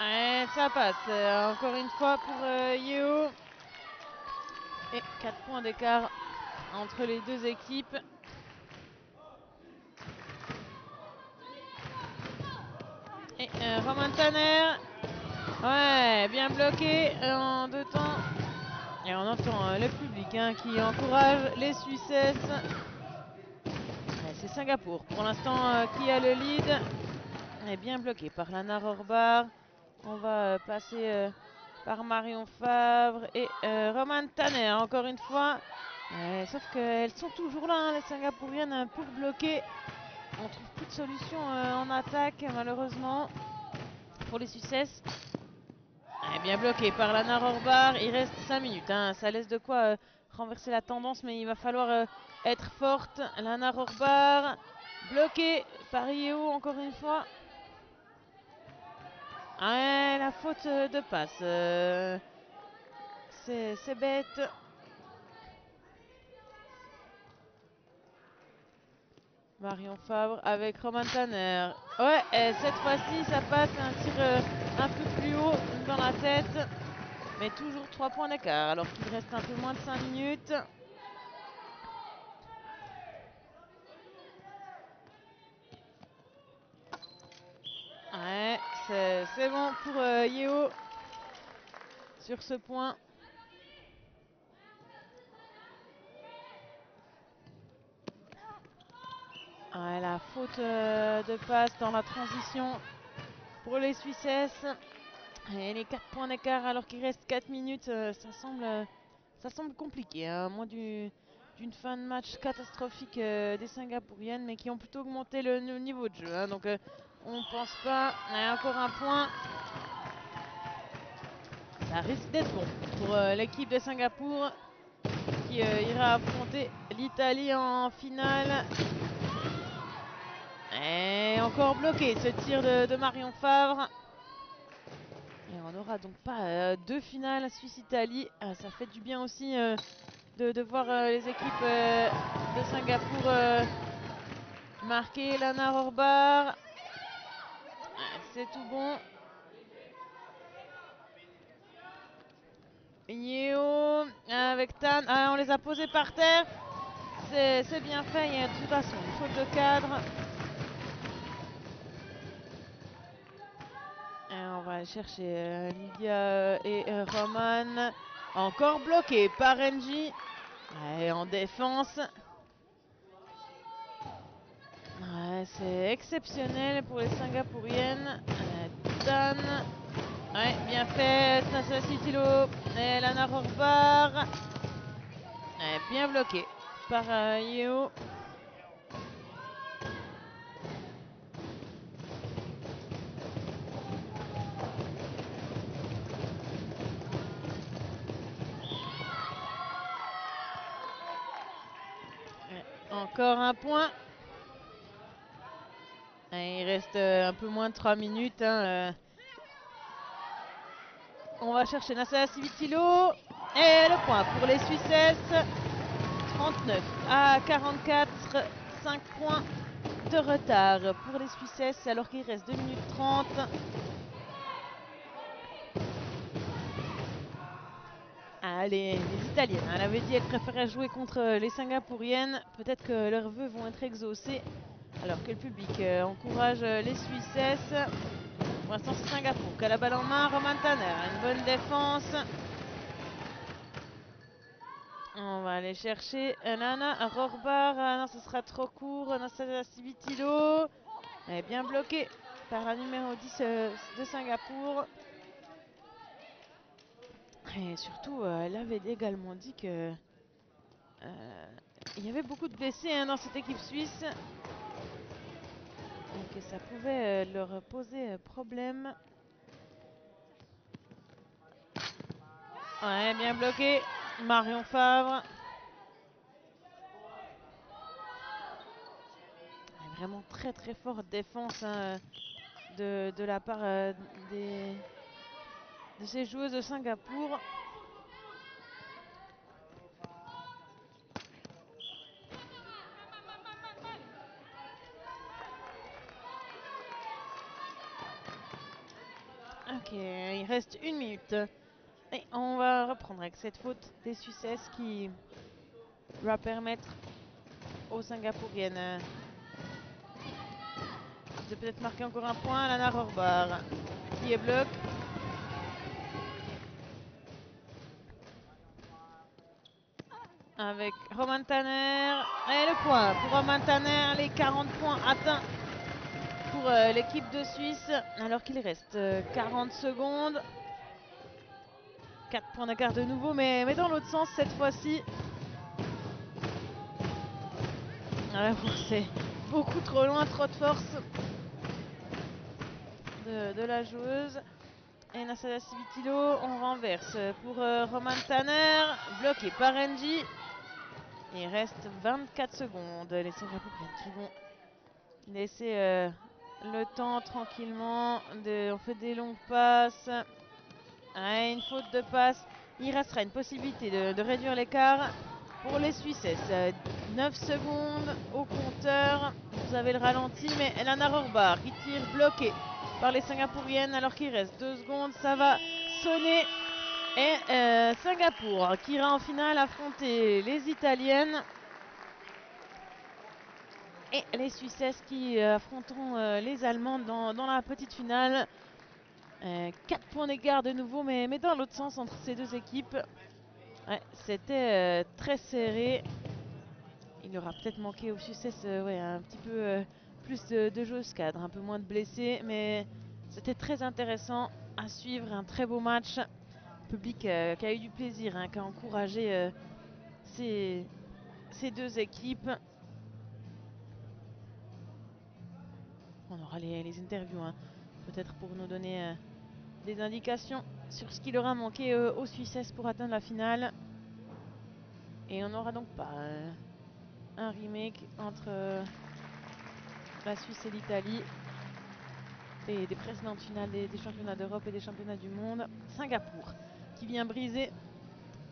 Ouais, ça passe. Encore une fois pour Yeo. Et 4 points d'écart entre les deux équipes. Et Roman Tanner. Ouais, bien bloqué en 2 temps. Et on entend le public hein, qui encourage les Suissesses. C'est Singapour pour l'instant qui a le lead. Elle est bien bloqué par Lana Rorbar. On va passer par Marion Favre et Roman Tanner encore une fois. Sauf qu'elles sont toujours là, hein, les Singapouriennes, pour bloquer. On trouve plus de solution en attaque malheureusement pour les Suissesses. Elle est bien bloquée par Lana Rorbar. Il reste 5 minutes. Hein. Ça laisse de quoi renverser la tendance, mais il va falloir être forte. Lana Rorbar bloquée par Yeo encore une fois. Ouais, la faute de passe. C'est bête. Marion Favre avec Roman Tanner. Ouais, et cette fois-ci, ça passe un tir un peu plus haut dans la tête. Mais toujours 3 points d'écart alors qu'il reste un peu moins de 5 minutes. Ouais, c'est bon pour Yeo sur ce point. Ouais, la faute de passe dans la transition pour les Suissesses. Et les 4 points d'écart alors qu'il reste 4 minutes, ça semble compliqué. Hein, moins d'une fin de match catastrophique des Singapouriennes, mais qui ont plutôt augmenté le niveau de jeu. Hein, donc on pense pas. Encore un point. Ça risque d'être bon pour l'équipe de Singapour qui ira affronter l'Italie en finale. Et encore bloqué ce tir de Marion Favre. Et on n'aura donc pas 2 finales Suisse-Italie. Ça fait du bien aussi de voir les équipes de Singapour marquer. Lana Rorbar. C'est tout bon. Yeo avec Tan. On les a posés par terre. C'est bien fait. Il y a de toute façon une faute de cadre. Et on va aller chercher Lydia et Roman. Encore bloqué par Renji. Et en défense. Ouais, c'est exceptionnel pour les Singapouriennes. Dan. Ouais, bien fait. Nassala Civitilo. Et Lana Rorbar. Bien bloqué par Yeo. Encore un point. Et il reste un peu moins de 3 minutes. On va chercher Nassala Civitilo. Et le point pour les Suissesses. 39-44. 5 points de retard pour les Suissesses alors qu'il reste 2 minutes 30. Les Italiennes, elle avait dit qu'elle préférait jouer contre les Singapouriennes. Peut-être que leurs vœux vont être exaucés alors que le public encourage les Suissesses. Pour l'instant, c'est Singapour qui a la balle en main. Roman Tanner, une bonne défense. On va aller chercher Nana Rorbar. Non, ce sera trop court. Anastasia Civitilo est bien bloquée par la numéro 10 de Singapour. Et surtout, elle avait également dit que il y avait beaucoup de blessés dans cette équipe suisse. Et que ça pouvait leur poser problème. Ouais, bien bloqué. Marion Favre. Vraiment très très forte défense de la part de ces joueuses de Singapour. Ok, il reste 1 minute. Et on va reprendre avec cette faute des Suissesses qui va permettre aux Singapouriennes de peut-être marquer encore un point. Lana Rorbar qui est bloc. Avec Roman Tanner. Et le point pour Roman Tanner. Les 40 points atteints pour l'équipe de Suisse. Alors qu'il reste 40 secondes. 4 points d'écart de nouveau, mais dans l'autre sens cette fois-ci. C'est beaucoup trop loin, trop de force de la joueuse. Et Nassala Civitilo, on renverse pour Roman Tanner, bloqué par Engie. Il reste 24 secondes. Les Singapouriennes qui vont laisser le temps tranquillement. On fait des longues passes. Une faute de passe. Il restera une possibilité de réduire l'écart pour les Suissesses. 9 secondes au compteur. Vous avez le ralenti, mais Lana Rorbar qui tire bloqué par les Singapouriennes alors qu'il reste 2 secondes. Ça va sonner. Et Singapour qui ira en finale affronter les Italiennes. Et les Suissesses qui affronteront les Allemandes dans la petite finale. 4 points d'écart de nouveau, mais dans l'autre sens entre ces deux équipes. Ouais, c'était très serré. Il aura peut-être manqué aux Suissesses un petit peu plus de joueuses cadres, un peu moins de blessés, mais c'était très intéressant à suivre, un très beau match. Le public qui a eu du plaisir, qui a encouragé ces deux équipes. On aura les interviews, peut-être pour nous donner des indications sur ce qu'il aura manqué aux Suissesses pour atteindre la finale. Et on n'aura donc pas un remake entre la Suisse et l'Italie des précédentes finales des championnats d'Europe et des championnats du monde. Singapour qui vient briser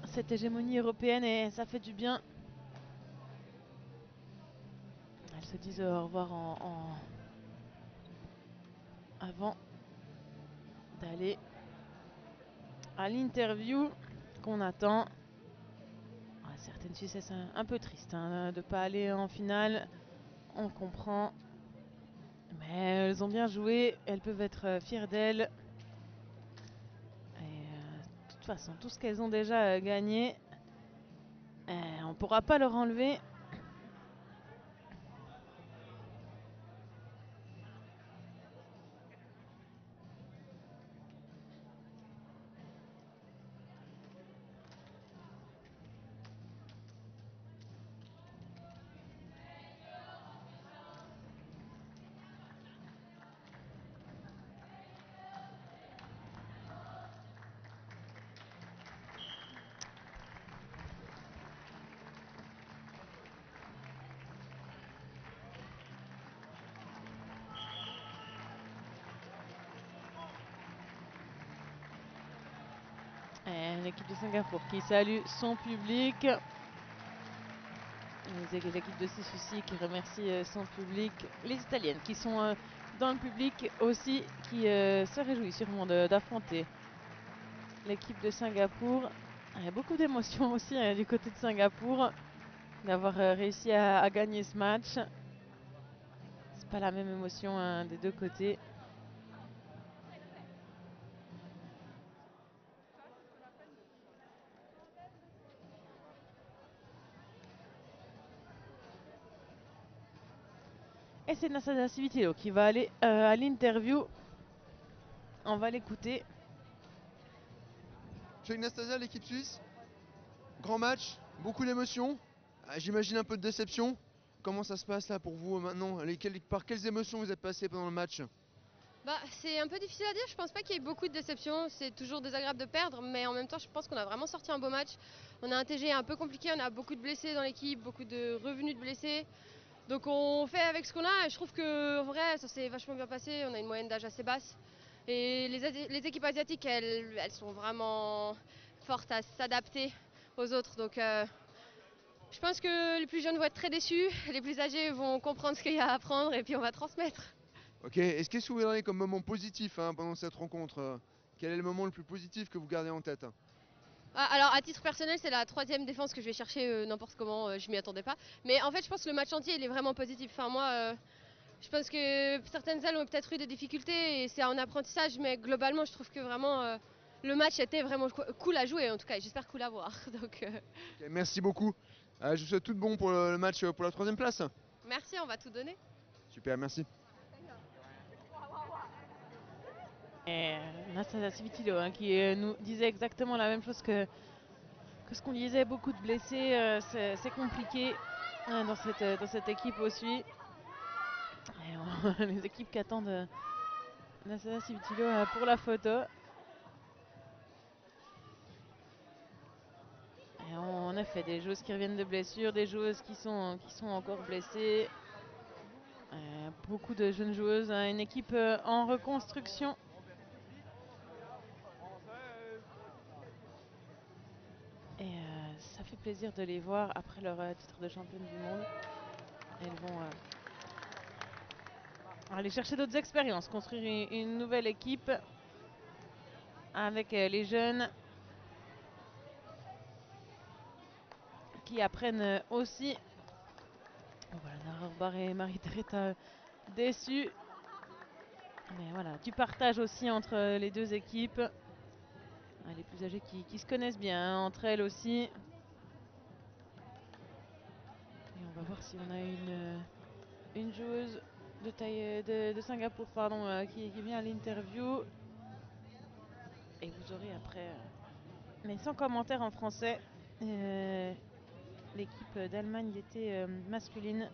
cette hégémonie européenne et ça fait du bien. Elles se disent au revoir avant d'aller à l'interview qu'on attend. Certaines Suissesses un peu tristes de ne pas aller en finale, on comprend. Mais elles ont bien joué, elles peuvent être fières d'elles. Et de toute façon, tout ce qu'elles ont déjà gagné, on ne pourra pas leur enlever. Et l'équipe de Singapour qui salue son public. L'équipe de Six aussi qui remercie son public. Les Italiennes qui sont dans le public aussi, qui se réjouissent sûrement d'affronter l'équipe de Singapour. Il y a beaucoup d'émotions aussi du côté de Singapour d'avoir réussi à gagner ce match. C'est pas la même émotion des deux côtés. Et c'est Nasada Civitilo qui va aller à l'interview. On va l'écouter. Chez Nastasia, l'équipe suisse, grand match, beaucoup d'émotions. J'imagine un peu de déception. Comment ça se passe là pour vous maintenant? Par quelles émotions vous êtes passé pendant le match? C'est un peu difficile à dire, je pense pas qu'il y ait beaucoup de déceptions, c'est toujours désagréable de perdre, mais en même temps je pense qu'on a vraiment sorti un beau match. On a un TG un peu compliqué, on a beaucoup de blessés dans l'équipe, beaucoup de revenus de blessés. Donc on fait avec ce qu'on a et je trouve que en vrai ça s'est vachement bien passé, on a une moyenne d'âge assez basse. Et les équipes asiatiques elles sont vraiment fortes à s'adapter aux autres. Donc je pense que les plus jeunes vont être très déçus, les plus âgés vont comprendre ce qu'il y a à apprendre et puis on va transmettre. Ok, est-ce que vous avez comme moment positif pendant cette rencontre? Quel est le moment le plus positif que vous gardez en tête? Alors à titre personnel c'est la 3e défense que je vais chercher n'importe comment, je m'y attendais pas. Mais en fait je pense que le match entier il est vraiment positif. Enfin moi je pense que certaines ailes ont peut-être eu des difficultés et c'est un apprentissage, mais globalement je trouve que vraiment le match était vraiment cool à jouer en tout cas et j'espère cool à voir. Donc, Ok, merci beaucoup. Je vous souhaite tout de bon pour le match pour la 3e place. merci, on va tout donner. Super, merci. Et Nasada Civitilo qui nous disait exactement la même chose que ce qu'on disait, beaucoup de blessés, c'est compliqué dans cette équipe aussi. Et les équipes qui attendent Nasada Civitilo pour la photo. Et en effet, des joueuses qui reviennent de blessures, des joueuses qui sont encore blessées. Beaucoup de jeunes joueuses, une équipe en reconstruction. Et ça fait plaisir de les voir après leur titre de championne du monde. Elles vont aller chercher d'autres expériences, construire une nouvelle équipe avec les jeunes qui apprennent aussi. Voilà, Nara Orbar et Marie-Theresa déçus. Mais voilà, du partage aussi entre les deux équipes. Les plus âgées qui se connaissent bien entre elles aussi. Et on va voir si on a une joueuse de taille de Singapour qui vient à l'interview. Et vous aurez après, mais sans commentaire en français, l'équipe d'Allemagne était masculine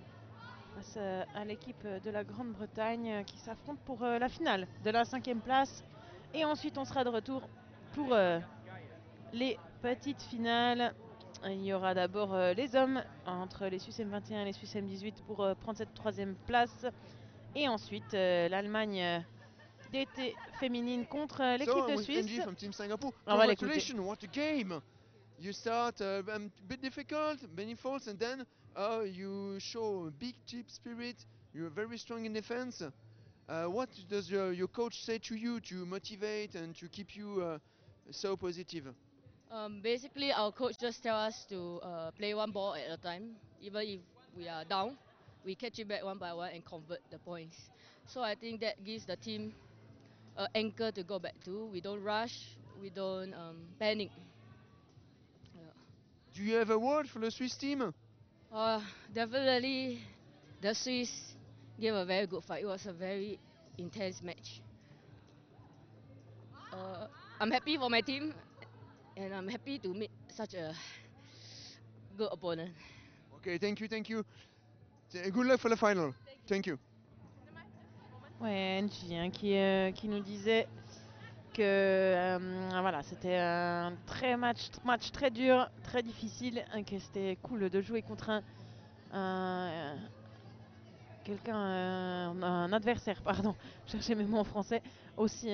face à l'équipe de la Grande-Bretagne qui s'affronte pour la finale de la 5e place. Et ensuite on sera de retour pour les petites finales. Il y aura d'abord les hommes entre les Suisses M21 et les Suisses M18 pour prendre cette 3e place. Et ensuite l'Allemagne d'été féminine contre l'équipe de Suisse. NG from Team Singapore. On va l'écouter. Congratulations, what a game! You start a bit difficult, many faults, and then you show a big team spirit. You're very strong in defense. What does your coach say to you to motivate and to keep you so positive? Basically, our coach just tells us to play one ball at a time. Even if we are down, we catch it back one by one and convert the points. So I think that gives the team an anchor to go back to. We don't rush, we don't panic. Do you have a word for the Swiss team? Definitely, the Swiss gave a very good fight. It was a very intense match. I'm happy for my team, and I'm happy to meet such a good opponent. Okay, thank you. Good luck for the final. Thank you. Ouais, Angie qui nous disait que voilà, c'était un match très dur, très difficile, que c'était cool de jouer contre un adversaire, pardon, je cherchais mes mots en français, aussi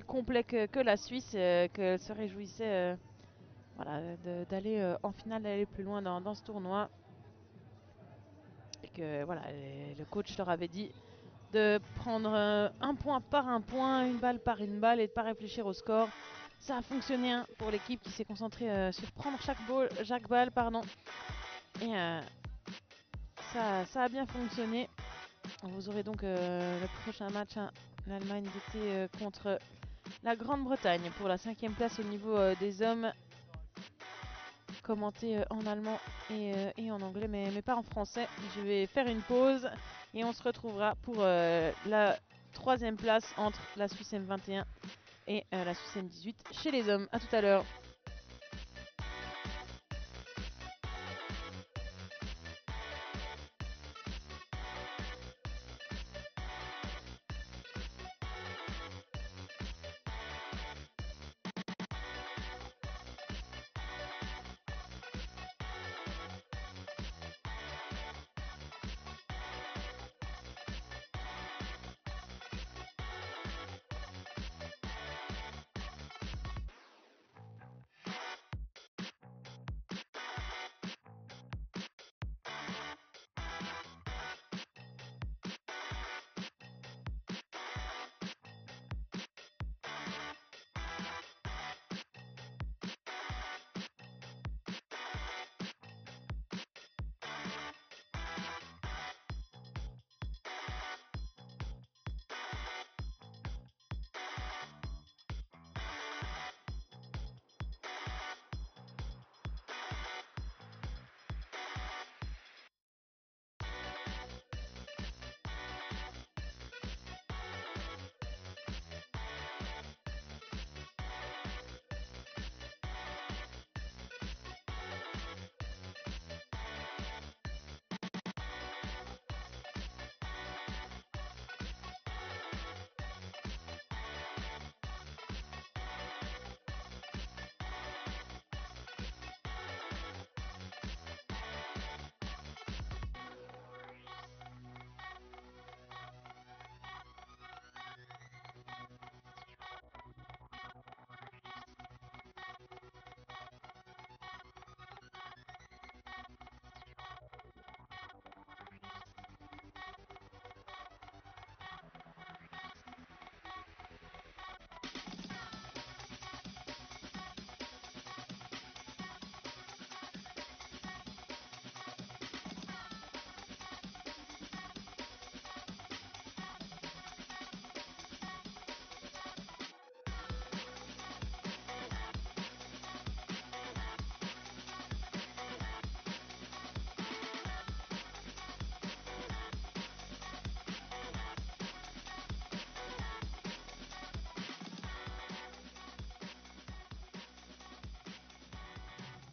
complet que la Suisse, qu'elle se réjouissait voilà, d'aller en finale, d'aller plus loin dans ce tournoi. Et que voilà, le coach leur avait dit de prendre un point par un point, une balle par une balle et de ne pas réfléchir au score. Ça a fonctionné hein, pour l'équipe qui s'est concentrée sur prendre chaque balle. Pardon. Et ça a bien fonctionné. Vous aurez donc le prochain match en Allemagne d'été contre la Grande-Bretagne pour la 5e place au niveau des hommes. Commenté en allemand et en anglais, mais pas en français. Je vais faire une pause et on se retrouvera pour la 3e place entre la Suisse M21 et la Suisse M18 chez les hommes. A tout à l'heure.